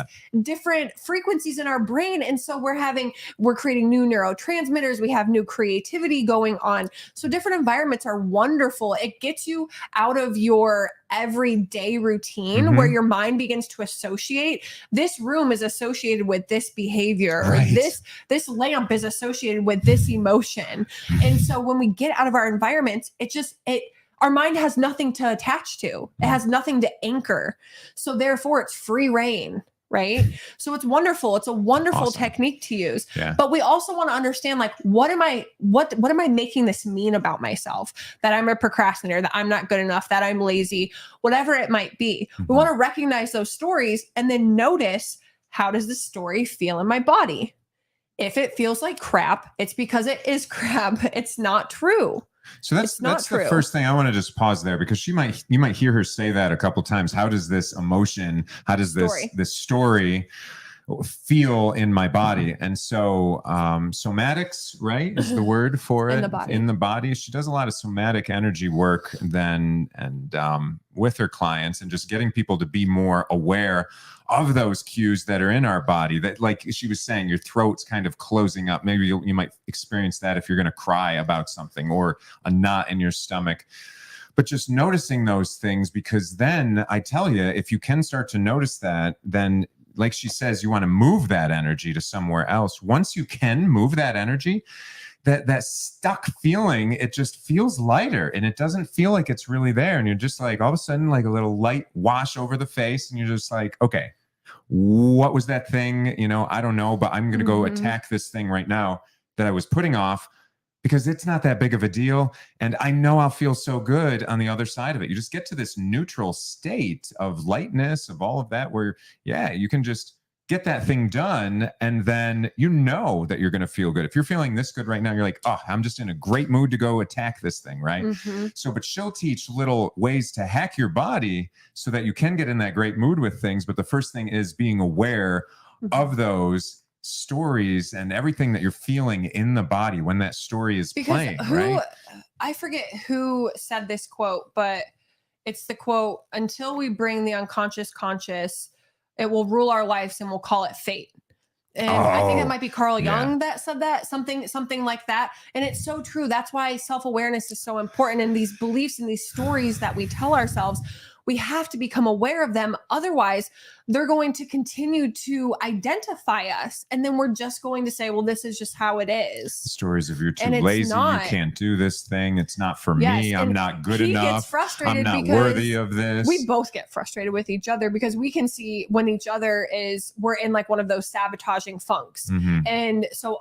different frequencies in our brain, and so we're creating new neurotransmitters. We have new creativity going on. So different environments are wonderful. It gets you out of your everyday routine where your mind begins to associate this room is associated with this behavior, or this lamp is associated with this emotion. And so when we get out of our environments, our mind has nothing to attach to. It has nothing to anchor. So therefore it's free reign. Right. So it's wonderful. It's a wonderful technique to use. Yeah. But we also want to understand, like, what am I making this mean about myself? That I'm a procrastinator, that I'm not good enough, that I'm lazy, whatever it might be. We want to recognize those stories and then notice, how does this story feel in my body? If it feels like crap, it's because it is crap. It's not true. So that's the first thing. I want to just pause there, because you might hear her say that a couple times. How does this emotion, how does this story feel in my body? And so somatics, right, is the word for it, in the body. She does a lot of somatic energy work then, and with her clients, and just getting people to be more aware of those cues that are in our body, that, like she was saying, your throat's kind of closing up. Maybe you might experience that if you're going to cry about something, or a knot in your stomach. But just noticing those things, because then I tell you, if you can start to notice that, then, like she says, you want to move that energy to somewhere else. Once you can move that energy, that stuck feeling, it just feels lighter, and it doesn't feel like it's really there. And you're just like, all of a sudden, like a little light wash over the face, and you're just like, okay, what was that thing? I don't know, but I'm going to go attack this thing right now that I was putting off, because it's not that big of a deal. And I know I'll feel so good on the other side of it. You just get to this neutral state of lightness, of all of that, where, yeah, you can just get that thing done, and then you know that you're going to feel good. If you're feeling this good right now, you're like, oh, I'm just in a great mood to go attack this thing, right? So, but she'll teach little ways to hack your body so that you can get in that great mood with things. But the first thing is being aware of those stories and everything that you're feeling in the body when that story is playing, right? I forget who said this quote, but it's the quote, until we bring the unconscious conscious, it will rule our lives, and we'll call it fate. And I think it might be Carl Jung that said that, something like that. And it's so true. That's why self-awareness is so important. And these beliefs and these stories that we tell ourselves, we have to become aware of them. Otherwise, they're going to continue to identify us. And then we're just going to say, well, this is just how it is. The stories of, you're too lazy, you can't do this thing, it's not for me, I'm not good enough, gets frustrated, I'm not worthy of this. We both get frustrated with each other, because we can see when each other we're in like one of those sabotaging funks. And so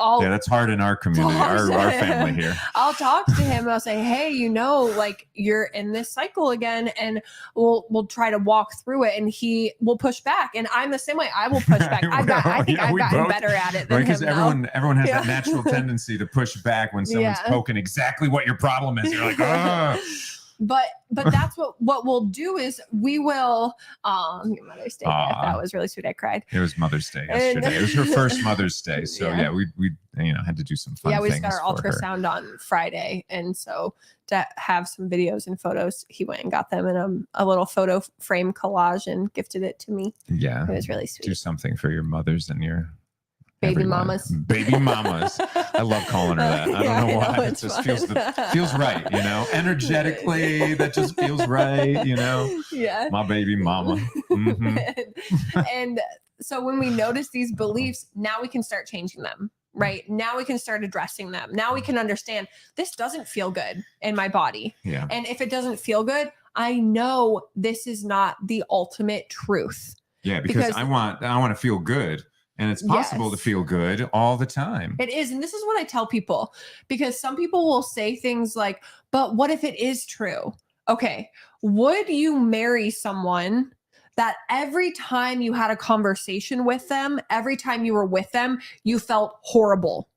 yeah, that's hard in our community, our family here. I'll talk to him and I'll say, hey, like, you're in this cycle again, and we'll try to walk through it, and he will push back. And I'm the same way. I will push back. I think I've gotten better at it than him. Because everyone has that natural tendency to push back when someone's poking exactly what your problem is. You're like, ah. But that's what we'll do is we will Mother's Day gift. That was really sweet. I cried. It was Mother's Day yesterday. It was her first Mother's Day. So we had to do some fun things. Yeah, we just got our ultrasound on Friday. And so to have some videos and photos, he went and got them in a little photo frame collage and gifted it to me. Yeah. It was really sweet. Do something for your mothers and your baby mamas. Baby mamas. I love calling her that. I don't know why. It just feels right, energetically. That just feels right, Yeah. My baby mama. And so when we notice these beliefs, now we can start changing them, right? Now we can start addressing them. Now we can understand, this doesn't feel good in my body. Yeah. And if it doesn't feel good, I know this is not the ultimate truth. Yeah, because I want to feel good. And it's possible to feel good all the time. It is. And this is what I tell people, because some people will say things like, but what if it is true? Okay. Would you marry someone that every time you had a conversation with them, every time you were with them, you felt horrible?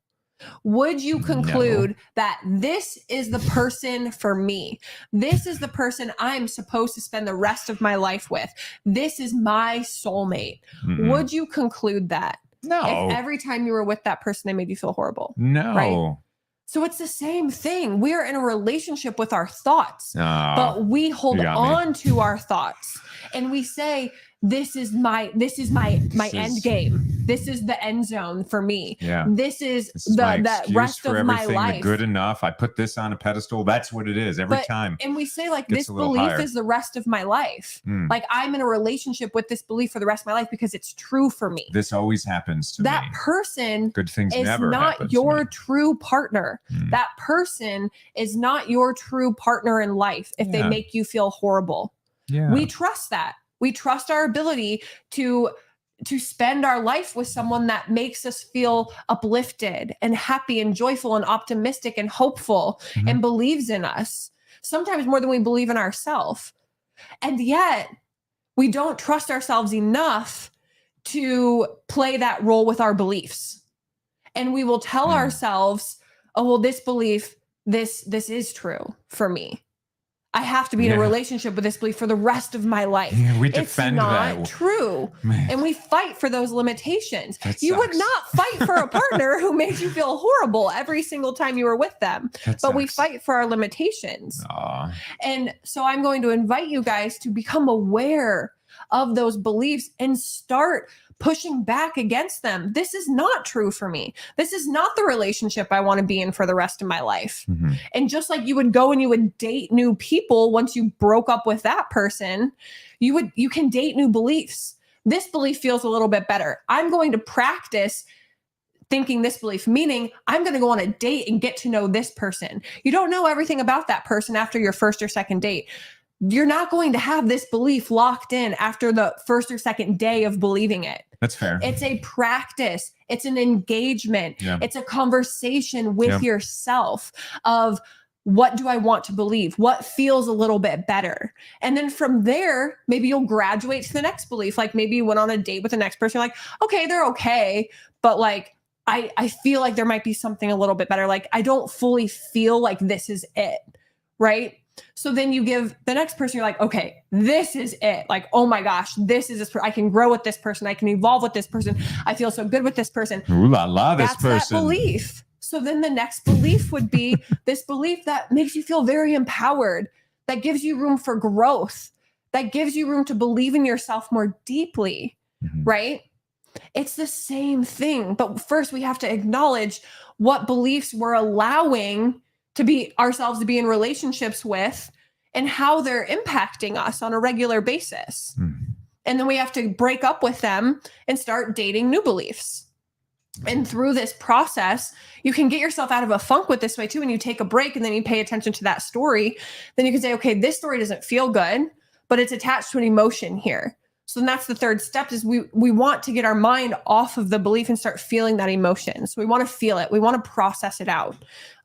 Would you conclude that this is the person for me? This is the person I'm supposed to spend the rest of my life with. This is my soulmate. Would you conclude that? No. If every time you were with that person, they made you feel horrible? No. Right? So it's the same thing. We are in a relationship with our thoughts, but we hold on to our thoughts, and we say, this is my end game. This is the end zone for me. Yeah. This is my the excuse rest for of my everything, life. the good enough. I put this on a pedestal. That's what it is every time. And we say like, Gets this a little belief higher. is the rest of my life. Like I'm in a relationship with this belief for the rest of my life because it's true for me. This always happens to That me. person Good things is never happen not to your me. true partner. That person is not your true partner in life if they Yeah. make you feel horrible. Yeah. We trust that. We trust our ability to spend our life with someone that makes us feel uplifted and happy and joyful and optimistic and hopeful and believes in us, sometimes more than we believe in ourselves. And yet we don't trust ourselves enough to play that role with our beliefs. And we will tell ourselves, oh, well, this belief, this is true for me. I have to be in a relationship with this belief for the rest of my life. Yeah, we defend it's not that. true. Man. And we fight for those limitations. That You would sucks. not fight for a partner who makes you feel horrible every single time you were with them. But we fight for our limitations. Aw. And so I'm going to invite you guys to become aware of those beliefs and start pushing back against them. This is not true for me. This is not the relationship I want to be in for the rest of my life. And just like you would go and you would date new people once you broke up with that person, you can date new beliefs. This belief feels a little bit better. I'm going to practice thinking this belief, meaning I'm going to go on a date and get to know this person. You don't know everything about that person after your first or second date. You're not going to have this belief locked in after the first or second day of believing it. That's fair. It's a practice. It's an engagement. Yeah. It's a conversation with yourself of what do I want to believe? What feels a little bit better? And then from there, maybe you'll graduate to the next belief. Like maybe you went on a date with the next person. You're like, okay, they're okay. But like, I feel like there might be something a little bit better. Like I don't fully feel like this is it. Right? So then you give the next person, you're like, okay, this is it. Like, oh my gosh, this is this. I can grow with this person. I can evolve with this person. I feel so good with this person. Ooh la la, this That's person. that belief. So then the next belief would be this belief that makes you feel very empowered, that gives you room for growth, that gives you room to believe in yourself more deeply, right? It's the same thing. But first we have to acknowledge what beliefs we're allowing to be ourselves to be in relationships with and how they're impacting us on a regular basis. And then we have to break up with them and start dating new beliefs. And through this process, you can get yourself out of a funk with this way too. When you take a break and then you pay attention to that story, then you can say, okay, this story doesn't feel good, but it's attached to an emotion here. So then that's the third step is we want to get our mind off of the belief and start feeling that emotion. So we want to feel it. We want to process it out.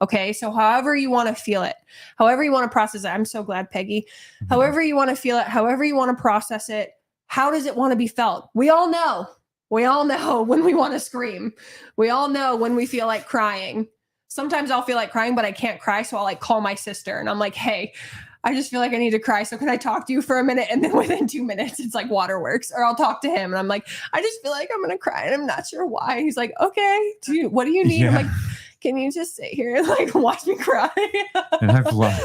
Okay. So however you want to feel it, however you want to process it, I'm so glad, Peggy, however you want to feel it, however you want to process it, how does it want to be felt? We all know when we want to scream. We all know when we feel like crying. Sometimes I'll feel like crying, but I can't cry. So I'll like call my sister and I'm like, hey, I just feel like I need to cry. So can I talk to you for a minute? And then within 2 minutes, it's like waterworks. Or I'll talk to him and I'm like, I just feel like I'm going to cry and I'm not sure why. He's like, okay, what do you need? Yeah. I'm like, can you just sit here and like watch me cry? And I've learned,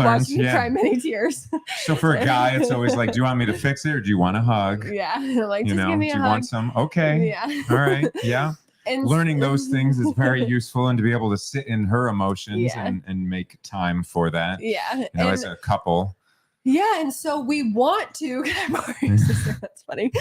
Watch me cry many tears. So for a guy, it's always like, do you want me to fix it or do you want a hug? Yeah. Like, You just know, give do me a you hug. want some? Okay. Yeah. All right. Yeah. And Learning those things is very useful, and to be able to sit in her emotions Yeah. and make time for that. Yeah. You know, as a couple. Yeah, and so we want to. That's funny.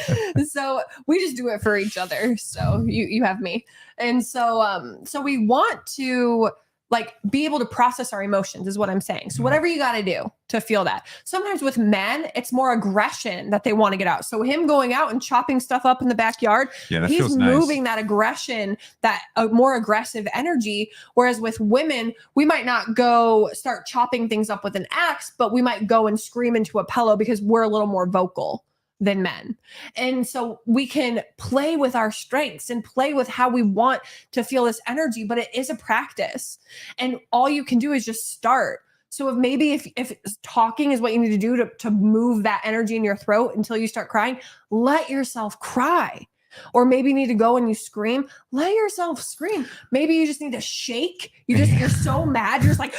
So we just do it for each other. So you have me, and so we want to like be able to process our emotions is what I'm saying. So whatever you got to do to feel that. Sometimes with men, it's more aggression that they want to get out. So him going out and chopping stuff up in the backyard, Yeah, that he's feels nice. moving that aggression, that more aggressive energy. Whereas with women, we might not go start chopping things up with an axe, but we might go and scream into a pillow because we're a little more vocal than men. And so we can play with our strengths and play with how we want to feel this energy, but it is a practice. And all you can do is just start. So if talking is what you need to do to move that energy in your throat until you start crying, let yourself cry. Or maybe you need to go and you scream, let yourself scream. Maybe you just need to shake. You're so mad. You're just like,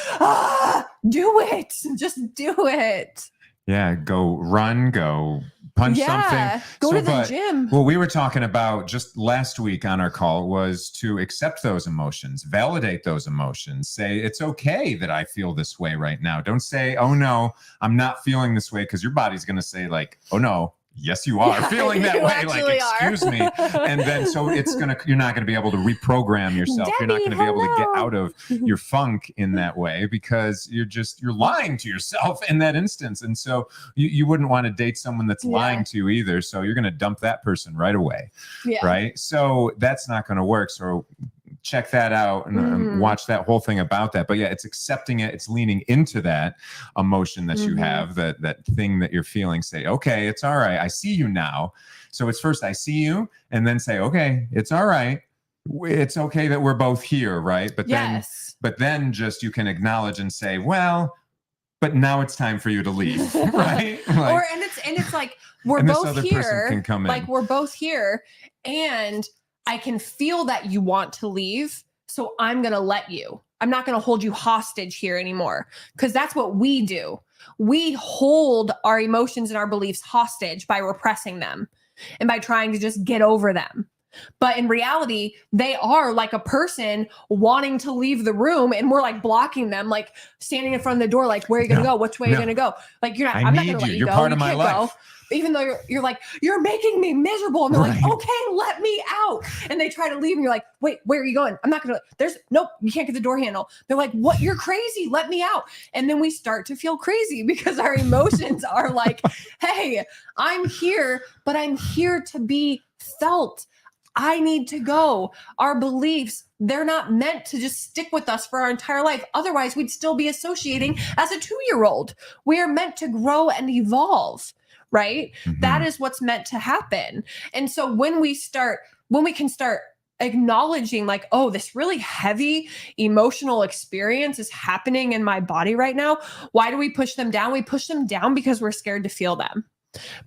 do it. Just do it. Yeah, go run, go punch something. Go to the gym. What we were talking about just last week on our call was to accept those emotions, validate those emotions, say it's okay that I feel this way right now. Don't say, oh no, I'm not feeling this way, because your body's going to say like, oh no, yes, you are feeling that way. Like, excuse me. And then, so you're not going to be able to reprogram yourself. Debbie, you're not going to be able to get out of your funk in that way, because you're lying to yourself in that instance. And so you wouldn't want to date someone that's lying to you either. So you're going to dump that person right away. Right. So that's not going to work. So check that out and watch that whole thing about that. But yeah, it's accepting it. It's leaning into that emotion that you have, that thing that you're feeling. Say, okay, it's all right. I see you now. So it's first, I see you, and then say, okay, it's all right. It's okay that we're both here. Right. But then just, you can acknowledge and say, well, but now it's time for you to leave. Right. Like, and it's like, we're both here. Like, we're both here, and I can feel that you want to leave, so I'm going to let you. I'm not going to hold you hostage here anymore, because that's what we do. We hold our emotions and our beliefs hostage by repressing them and by trying to just get over them. But in reality, they are like a person wanting to leave the room, and we're like blocking them, like standing in front of the door, like, where are you going to go? Which way are you going to go? Like, I'm not going to let you You're go. part of my life. Even though you're like, you're making me miserable. And they're like, okay, let me out. And they try to leave, and you're like, wait, where are you going? I'm not going to, nope, you can't get the door handle. They're like, what? You're crazy. Let me out. And then we start to feel crazy, because our emotions are like, hey, I'm here, but I'm here to be felt. I need to go. Our beliefs, they're not meant to just stick with us for our entire life. Otherwise, we'd still be associating as a 2-year-old. We are meant to grow and evolve. Right? That is what's meant to happen. And so when we can start acknowledging, like, oh, this really heavy emotional experience is happening in my body right now. Why do we push them down? We push them down because we're scared to feel them.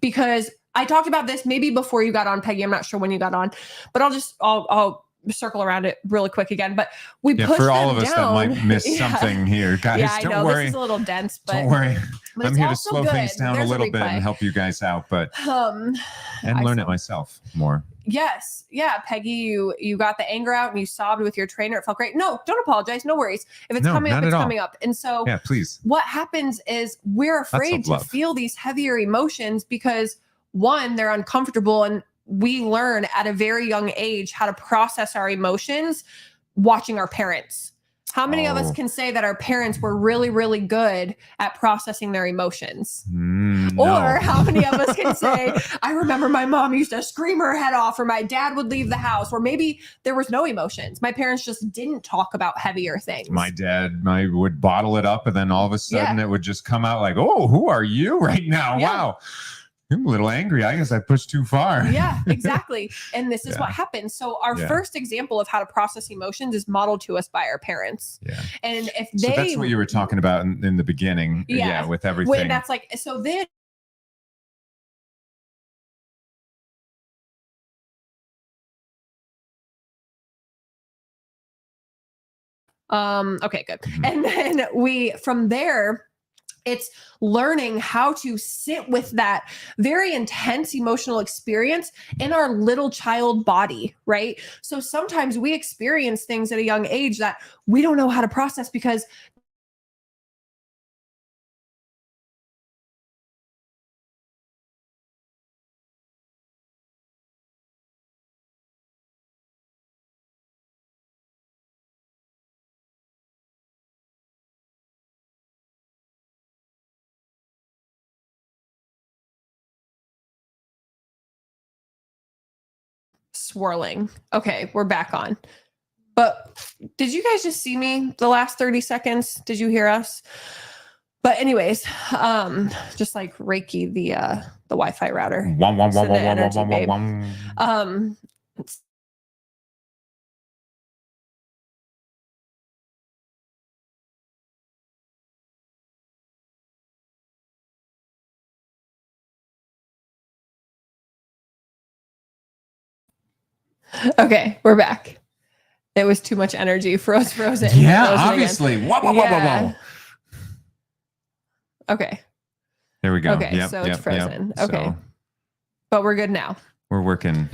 Because I talked about this maybe before you got on, Peggy. I'm not sure when you got on, but I'll circle around it really quick again. But we push for all of us down. that might miss something here, guys. Yeah, I don't know worry. this is a little dense, but don't worry. But I'm here to slow things down a little bit and help you guys out, but and learn it myself more. Yes. Yeah. Peggy, you got the anger out and you sobbed with your trainer. It felt great. No, don't apologize. No worries. If it's coming up, it's coming up. And so please. What happens is we're afraid to feel these heavier emotions because, one, they're uncomfortable, and we learn at a very young age how to process our emotions watching our parents. How many of us can say that our parents were really, really good at processing their emotions? No. Or how many of us can say, I remember my mom used to scream her head off, or my dad would leave the house, or maybe there was no emotions. My parents just didn't talk about heavier things. My dad would bottle it up, and then all of a sudden it would just come out like, oh, who are you right now? Yeah. Wow. I'm a little angry. I guess I pushed too far. Yeah, exactly. And this is what happens. So our first example of how to process emotions is modeled to us by our parents. Yeah. And if so that's what you were talking about in the beginning. Yeah, with everything. When that's like, so then okay, good. And then from there, it's learning how to sit with that very intense emotional experience in our little child body, right? So sometimes we experience things at a young age that we don't know how to process because swirling. Okay, we're back on. But did you guys just see me the last 30 seconds? Did you hear us? But anyways, just like Reiki, the Wi-Fi router. Okay, we're back. It was too much energy. Frozen. Yeah, obviously. Whoa. Okay. There we go. Okay, so it's frozen. Okay. but we're good now. We're working.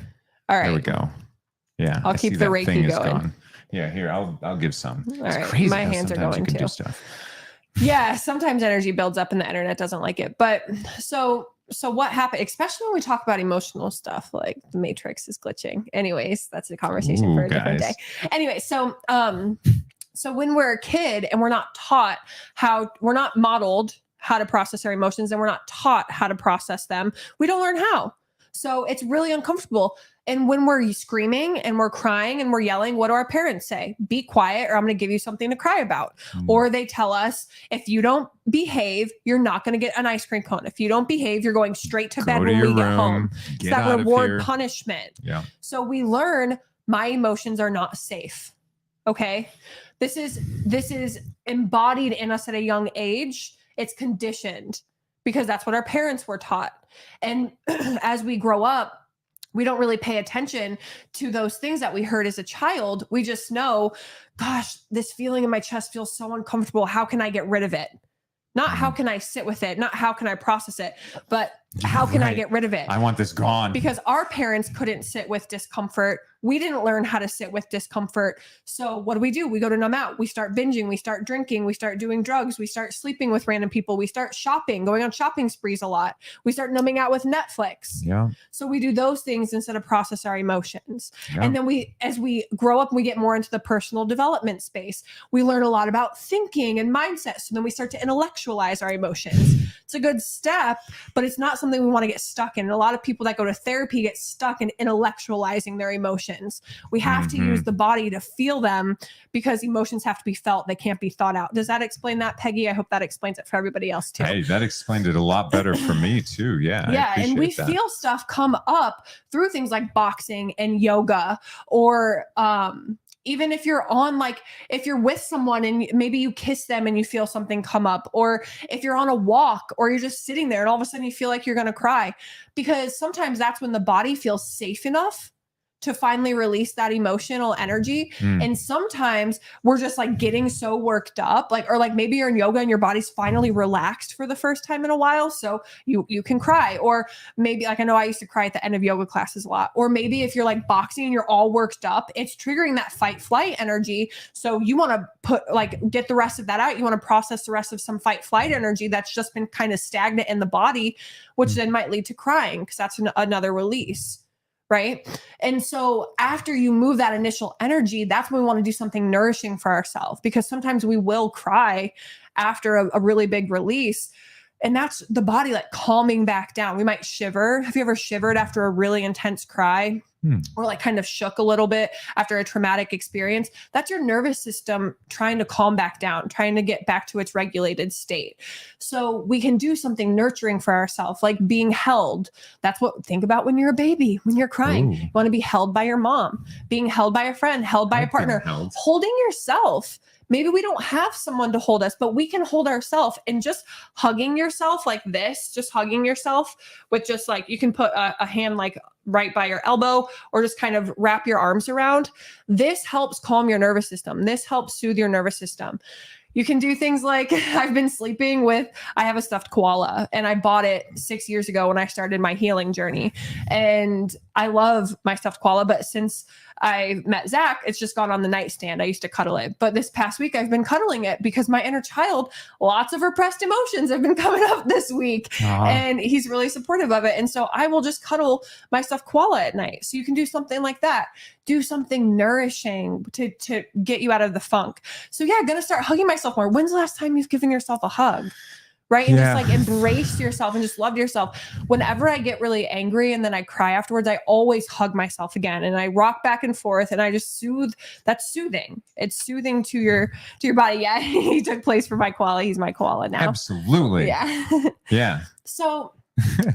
All right. There we go. Yeah. I'll keep the Reiki going. Yeah, here, I'll give some. All It's right. crazy My how hands are sometimes going you can too. do stuff. Yeah, sometimes energy builds up and the internet doesn't like it. But so what happened, especially when we talk about emotional stuff, like the matrix is glitching. Anyways, that's a conversation for a different day. Anyway, so when we're a kid and we're not modeled how to process our emotions and we're not taught how to process them, we don't learn how. So it's really uncomfortable. And when we're screaming and we're crying and we're yelling, what do our parents say? Be quiet or I'm going to give you something to cry about. Or they tell us, if you don't behave, you're not going to get an ice cream cone. If you don't behave, you're going straight to bed when we get home. It's that reward punishment. Yeah. So we learn my emotions are not safe. Okay. This is embodied in us at a young age. It's conditioned because that's what our parents were taught. And as we grow up, we don't really pay attention to those things that we heard as a child. We just know, gosh, this feeling in my chest feels so uncomfortable. How can I get rid of it? Not how can I sit with it? Not how can I process it? But how can I get rid of it? I want this gone. Because our parents couldn't sit with discomfort. We didn't learn how to sit with discomfort. So what do? We go to numb out. We start binging. We start drinking. We start doing drugs. We start sleeping with random people. We start shopping, going on shopping sprees a lot. We start numbing out with Netflix. Yeah. So we do those things instead of process our emotions. Yeah. And then as we grow up, we get more into the personal development space. We learn a lot about thinking and mindset. So then we start to intellectualize our emotions. It's a good step, but it's not something we want to get stuck in. And a lot of people that go to therapy get stuck in intellectualizing their emotions. We have to use the body to feel them because emotions have to be felt. They can't be thought out. Does that explain that, Peggy? I hope that explains it for everybody else too. Hey, that explained it a lot better for me too. Yeah. Yeah. And we feel stuff come up through things like boxing and yoga, or even if you're if you're with someone and maybe you kiss them and you feel something come up, or if you're on a walk or you're just sitting there and all of a sudden you feel like you're going to cry, because sometimes that's when the body feels safe enough to finally release that emotional energy. And sometimes we're just like getting so worked up, or maybe you're in yoga and your body's finally relaxed for the first time in a while. So you can cry, or maybe I know I used to cry at the end of yoga classes a lot, or maybe if you're like boxing and you're all worked up, it's triggering that fight flight energy. So you want to get the rest of that out. You want to process the rest of some fight flight energy that's just been kind of stagnant in the body, which then might lead to crying because that's another release. Right. And so after you move that initial energy, that's when we want to do something nourishing for ourselves, because sometimes we will cry after a really big release. And that's the body calming back down. We might shiver. Have you ever shivered after a really intense cry? Or kind of shook a little bit after a traumatic experience? That's your nervous system trying to calm back down, trying to get back to its regulated state. So we can do something nurturing for ourselves, like being held. Think about when you're a baby, when you're crying. You want to be held by your mom, being held by a friend, held by a partner, holding yourself. Maybe we don't have someone to hold us, but we can hold ourselves, and just hugging yourself like this, just hugging yourself with just you can put a hand right by your elbow, or just kind of wrap your arms around. This helps calm your nervous system. This helps soothe your nervous system. You can do things like I have a stuffed koala, and I bought it 6 years ago when I started my healing journey. And I love my stuffed koala, but since I met Zac, it's just gone on the nightstand. I used to cuddle it, but this past week I've been cuddling it because my inner child, lots of repressed emotions have been coming up this week, and he's really supportive of it. And so I will just cuddle my stuffed koala at night. So you can do something like that. Do something nourishing to get you out of the funk. So yeah, I'm going to start hugging myself more. When's the last time you've given yourself a hug? Right. And just embrace yourself and just love yourself. Whenever I get really angry and then I cry afterwards, I always hug myself again, and I rock back and forth, and I just soothe. That's soothing. It's soothing to your body. Yeah. He took place for my koala. He's my koala now. Absolutely. Yeah. Yeah. So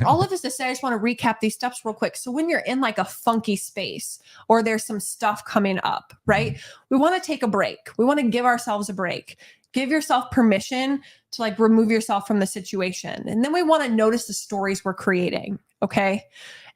all of this to say, I just want to recap these steps real quick. So when you're in a funky space, or there's some stuff coming up, right? We want to take a break. We want to give ourselves a break. Give yourself permission to remove yourself from the situation. And then we want to notice the stories we're creating. Okay.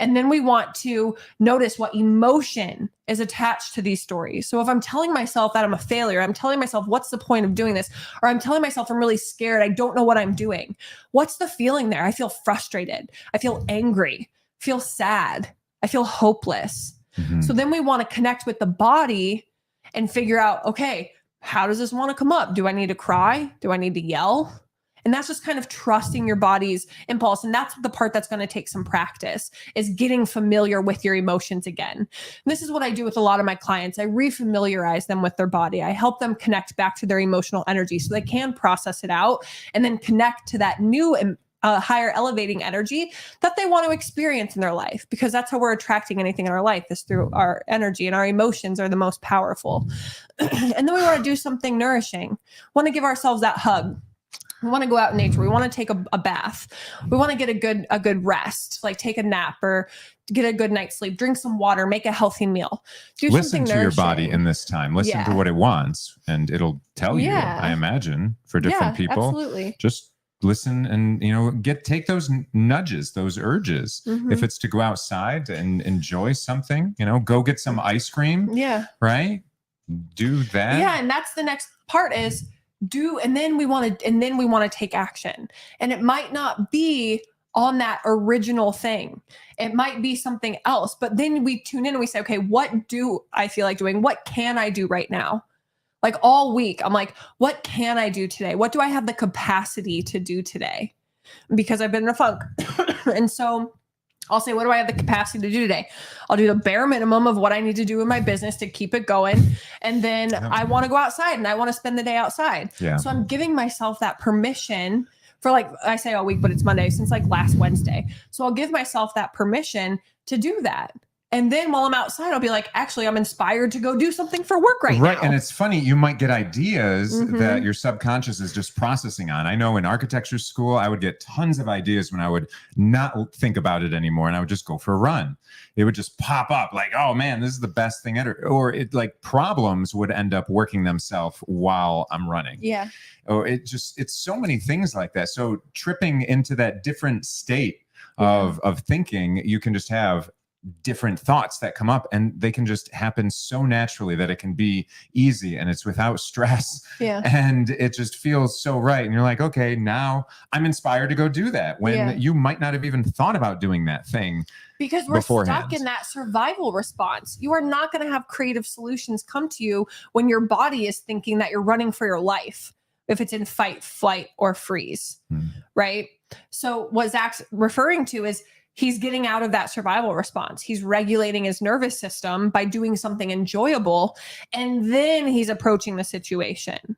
And then we want to notice what emotion is attached to these stories. So if I'm telling myself that I'm a failure, I'm telling myself, what's the point of doing this? Or I'm telling myself I'm really scared, I don't know what I'm doing. What's the feeling there? I feel frustrated. I feel angry. feel sad. I feel hopeless. Mhm. So then we want to connect with the body and figure out, okay, how does this want to come up? Do I need to cry? Do I need to yell? And that's just kind of trusting your body's impulse. And that's the part that's going to take some practice, is getting familiar with your emotions again. And this is what I do with a lot of my clients. I refamiliarize them with their body. I help them connect back to their emotional energy so they can process it out and then connect to that new higher elevating energy that they want to experience in their life, because that's how we're attracting anything in our life, is through our energy, and our emotions are the most powerful. And then we want to do something nourishing. We want to give ourselves that hug. We want to go out in nature. We want to take a bath. We want to get a good rest, like take a nap or get a good night's sleep, drink some water, make a healthy meal. Listen to your body in this time. Listen to what it wants, and it'll tell you, I imagine, for different people. Absolutely. Just listen and, take those nudges, those urges. If it's to go outside and enjoy something, go get some ice cream. Yeah. Right? Do that. Yeah. And that's the next part, is and then we want to take action. And it might not be on that original thing. It might be something else, but then we tune in and we say, okay, what do I feel like doing? What can I do right now? Like all week, I'm like, what can I do today? What do I have the capacity to do today? Because I've been in a funk. And so I'll say, what do I have the capacity to do today? I'll do the bare minimum of what I need to do in my business to keep it going. And then I want to go outside and I want to spend the day outside. Yeah. So I'm giving myself that permission for, like, I say all week, but it's Monday, since like last Wednesday. So I'll give myself that permission to do that. And then while I'm outside, I'll be like, actually, I'm inspired to go do something for work right now. Right. And it's funny, you might get ideas that your subconscious is just processing on. I know in architecture school, I would get tons of ideas when I would not think about it anymore, and I would just go for a run. It would just pop up like, oh man, this is the best thing ever. Or problems would end up working themselves while I'm running. Yeah. Or it's so many things like that. So tripping into that different state of thinking, you can just have different thoughts that come up, and they can just happen so naturally that it can be easy and it's without stress. Yeah. And it just feels so right. And you're like, okay, now I'm inspired to go do that, when you might not have even thought about doing that thing. Because we're stuck in that survival response. You are not going to have creative solutions come to you when your body is thinking that you're running for your life, if it's in fight, flight, or freeze, right? So what Zac's referring to is, he's getting out of that survival response. He's regulating his nervous system by doing something enjoyable, and then he's approaching the situation.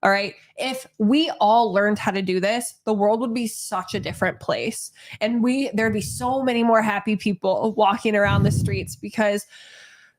All right. If we all learned how to do this, the world would be such a different place. And there'd be so many more happy people walking around the streets, because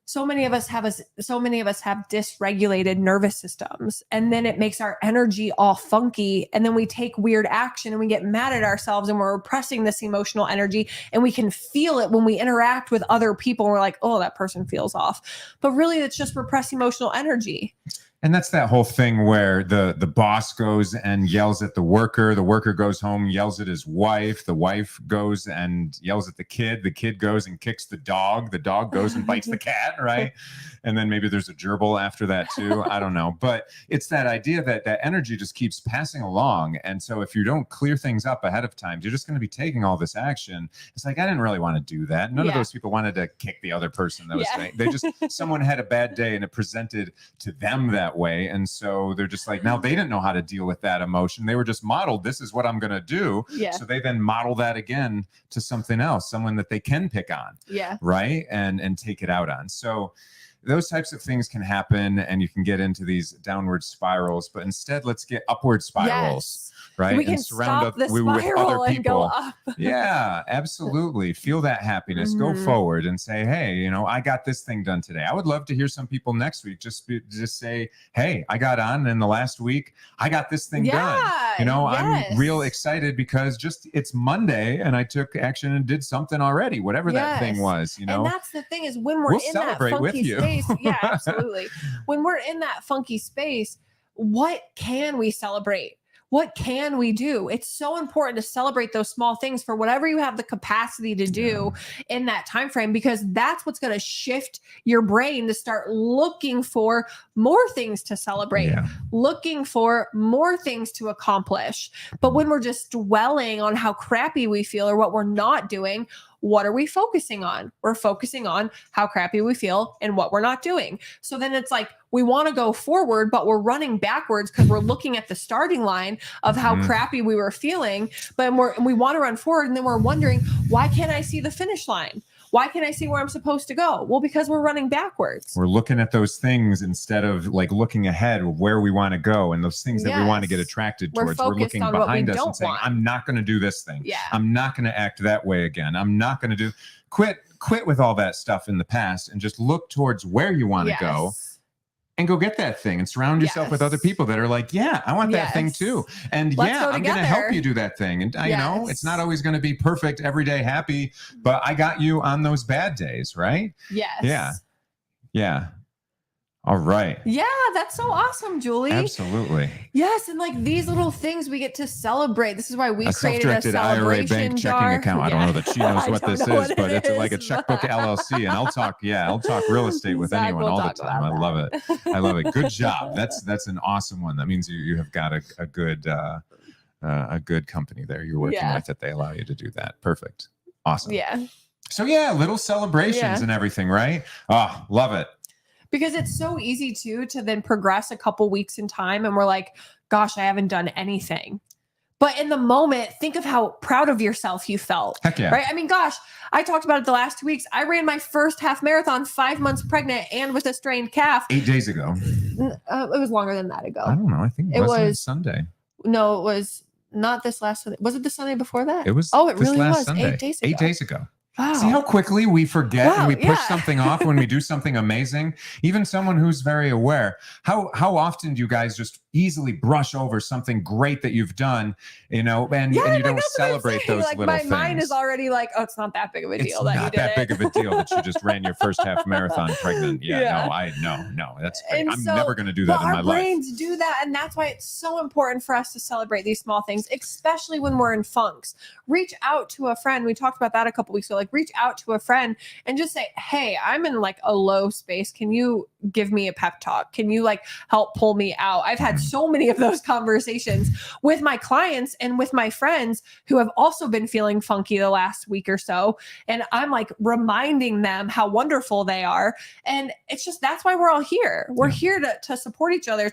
so many of us have dysregulated nervous systems, and then it makes our energy all funky. And then we take weird action and we get mad at ourselves, and we're repressing this emotional energy, and we can feel it when we interact with other people. And we're like, oh, that person feels off. But really, it's just repressed emotional energy. And that's that whole thing where the boss goes and yells at the worker goes home, yells at his wife, the wife goes and yells at the kid goes and kicks the dog goes and bites the cat, right? And then maybe there's a gerbil after that too. I don't know. But it's that idea that that energy just keeps passing along. And so if you don't clear things up ahead of time, you're just going to be taking all this action. It's like, I didn't really want to do that. None of those people wanted to kick the other person that was saying. They just, someone had a bad day and it presented to them that way. And so they're just like, now they didn't know how to deal with that emotion. They were just modeled, this is what I'm going to do. Yeah. So they then model that again to something else, someone that they can pick on. Yeah. Right. And take it out on. So those types of things can happen, and you can get into these downward spirals, but instead let's get upward spirals. Right. We can stop the spiral and go up. Yeah, absolutely. Feel that happiness. Go forward and say, hey, I got this thing done today. I would love to hear some people next week just say, hey, I got on in the last week. I got this thing done. I'm real excited because it's Monday and I took action and did something already, whatever that thing was, And that's the thing, is when we're in that funky space. Yeah, absolutely. When we're in that funky space, what can we celebrate? What can we do? It's so important to celebrate those small things for whatever you have the capacity to do in that time frame, because that's what's going to shift your brain to start looking for more things to celebrate, looking for more things to accomplish. But when we're just dwelling on how crappy we feel or what we're not doing, what are we focusing on? We're focusing on how crappy we feel and what we're not doing. So then it's like, we want to go forward, but we're running backwards because we're looking at the starting line of how crappy we were feeling. But we want to run forward, and then we're wondering, why can't I see the finish line? Why can't I see where I'm supposed to go? Well, because we're running backwards. We're looking at those things instead of like looking ahead of where we want to go and those things that we want to get attracted towards. We're looking behind us and saying, I'm not going to do this thing. Yeah. I'm not going to act that way again. I'm not going to do quit with all that stuff in the past and just look towards where you want to go. And go get that thing and surround yourself with other people that are like, yeah, I want that thing too. And I'm going to help you do that thing. And I know it's not always going to be perfect, everyday happy, but I got you on those bad days, right? Yes. Yeah. Yeah. All right. Yeah, that's so awesome, Julie. Absolutely. Yes, and like these little things we get to celebrate. This is why we created a self-directed IRA bank checking account. I don't know that she knows what this is, but it's like a checkbook LLC. And I'll talk real estate with anyone all the time. I love it. I love it. Good job. That's an awesome one. That means you have got a good company there you're working with that they allow you to do that. Perfect. Awesome. Yeah. So little celebrations and everything, right? Oh, love it. Because it's so easy to then progress a couple weeks in time and we're like, gosh, I haven't done anything. But in the moment, think of how proud of yourself you felt. Heck yeah. Right? I mean, gosh, I talked about it the last 2 weeks. I ran my first half marathon 5 months pregnant and with a strained calf. 8 days ago. It was longer than that ago. I don't know. I think it was Sunday. No, it was not this last Sunday. Was it the Sunday before that? It was. Oh, it really was. Sunday. 8 days ago. 8 days ago. Wow. See how quickly we forget and we push something off when we do something amazing? Even someone who's very aware. How often do you guys just easily brush over something great that you've done, and you don't celebrate those little things? My mind is already like, oh, it's not that big of a deal. It's not that big of a deal that you just ran your first half marathon pregnant. No, that's great. I'm never going to do that in my life. Our brains do that, and that's why it's so important for us to celebrate these small things, especially when we're in funks. Reach out to a friend. We talked about that a couple weeks ago. Like, reach out to a friend and just say, hey, I'm in like a low space. Can you give me a pep talk? Can you like help pull me out? I've had so many of those conversations with my clients and with my friends who have also been feeling funky the last week or so. And I'm like reminding them how wonderful they are. And it's just, that's why we're all here. We're here to support each other,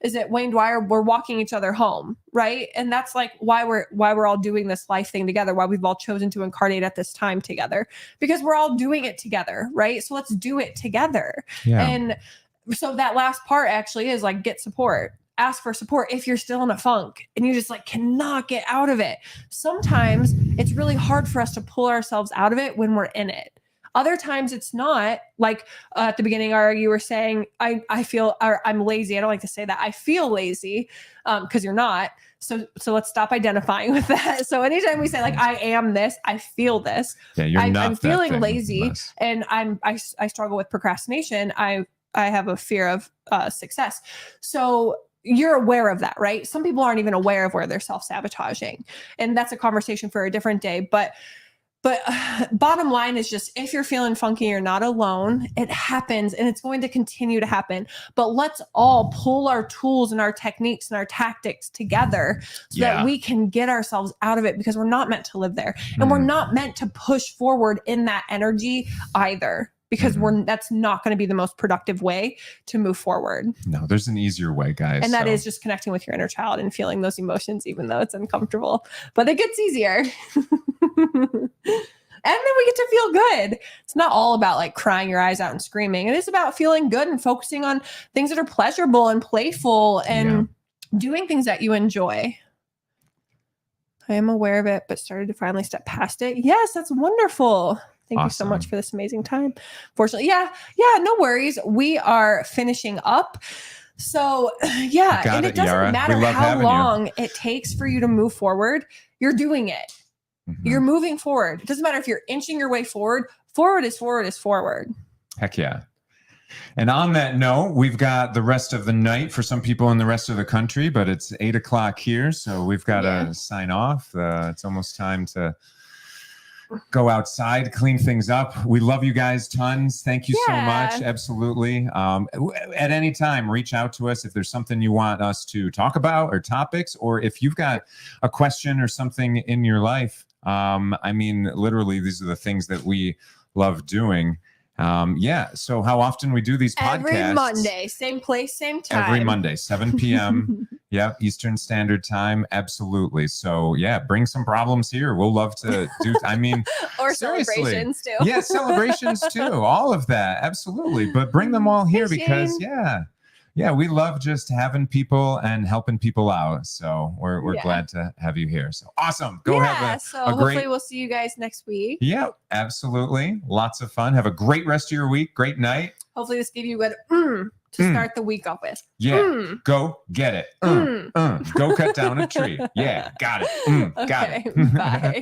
is it Wayne Dwyer? We're walking each other home, right? And that's like why we're all doing this life thing together, why we've all chosen to incarnate at this time together, because we're all doing it together, right? So let's do it together. Yeah. And so that last part actually is like, get support. Ask for support if you're still in a funk and you just like cannot get out of it. Sometimes it's really hard for us to pull ourselves out of it when we're in it. Other times it's not. Like at the beginning, you were saying, I feel, or I'm lazy. I don't like to say that. I feel lazy because you're not. So let's stop identifying with that. So anytime we say like, I am this, I feel this. Yeah, you're not. I'm feeling lazy and I struggle with procrastination. I have a fear of success. So you're aware of that, right? Some people aren't even aware of where they're self-sabotaging. And that's a conversation for a different day. But bottom line is just, if you're feeling funky, you're not alone. It happens and it's going to continue to happen. But let's all pull our tools and our techniques and our tactics together so that we can get ourselves out of it, because we're not meant to live there. And we're not meant to push forward in that energy either, because that's not going to be the most productive way to move forward. No, there's an easier way, guys. And that is just connecting with your inner child and feeling those emotions, even though it's uncomfortable, but it gets easier. And then we get to feel good. It's not all about like crying your eyes out and screaming. It is about feeling good and focusing on things that are pleasurable and playful and doing things that you enjoy. I am aware of it, but started to finally step past it. Yes, that's wonderful. Thank you so much for this amazing time. Fortunately, no worries. We are finishing up. So and it doesn't Yara. matter how long it takes for you to move forward. You're doing it. Mm-hmm. You're moving forward. It doesn't matter if you're inching your way forward. Forward is forward is forward. Heck yeah. And on that note, we've got the rest of the night for some people in the rest of the country, but it's 8 o'clock here. So we've got to sign off. It's almost time to go outside, clean things up. We love you guys tons. Thank you so much. Absolutely. At any time, reach out to us if there's something you want us to talk about or topics, or if you've got a question or something in your life I mean, literally, these are the things that we love doing. So how often we do these podcasts? Every Monday, same place, same time. Every Monday, 7 p.m. Yep, Eastern Standard Time. Absolutely. So yeah, bring some problems here. We'll love to do. I mean, or seriously. celebrations too. Yeah, celebrations too. All of that, absolutely. But bring them all here because we love just having people and helping people out. So we're glad to have you here. So awesome. Go have a hopefully great. we'll see you guys next week. Yeah, absolutely. Lots of fun. Have a great rest of your week. Great night. Hopefully this gave you a good to start the week off with. Yeah. Go get it. Go cut down a tree. Yeah. Got it. Got it. Bye.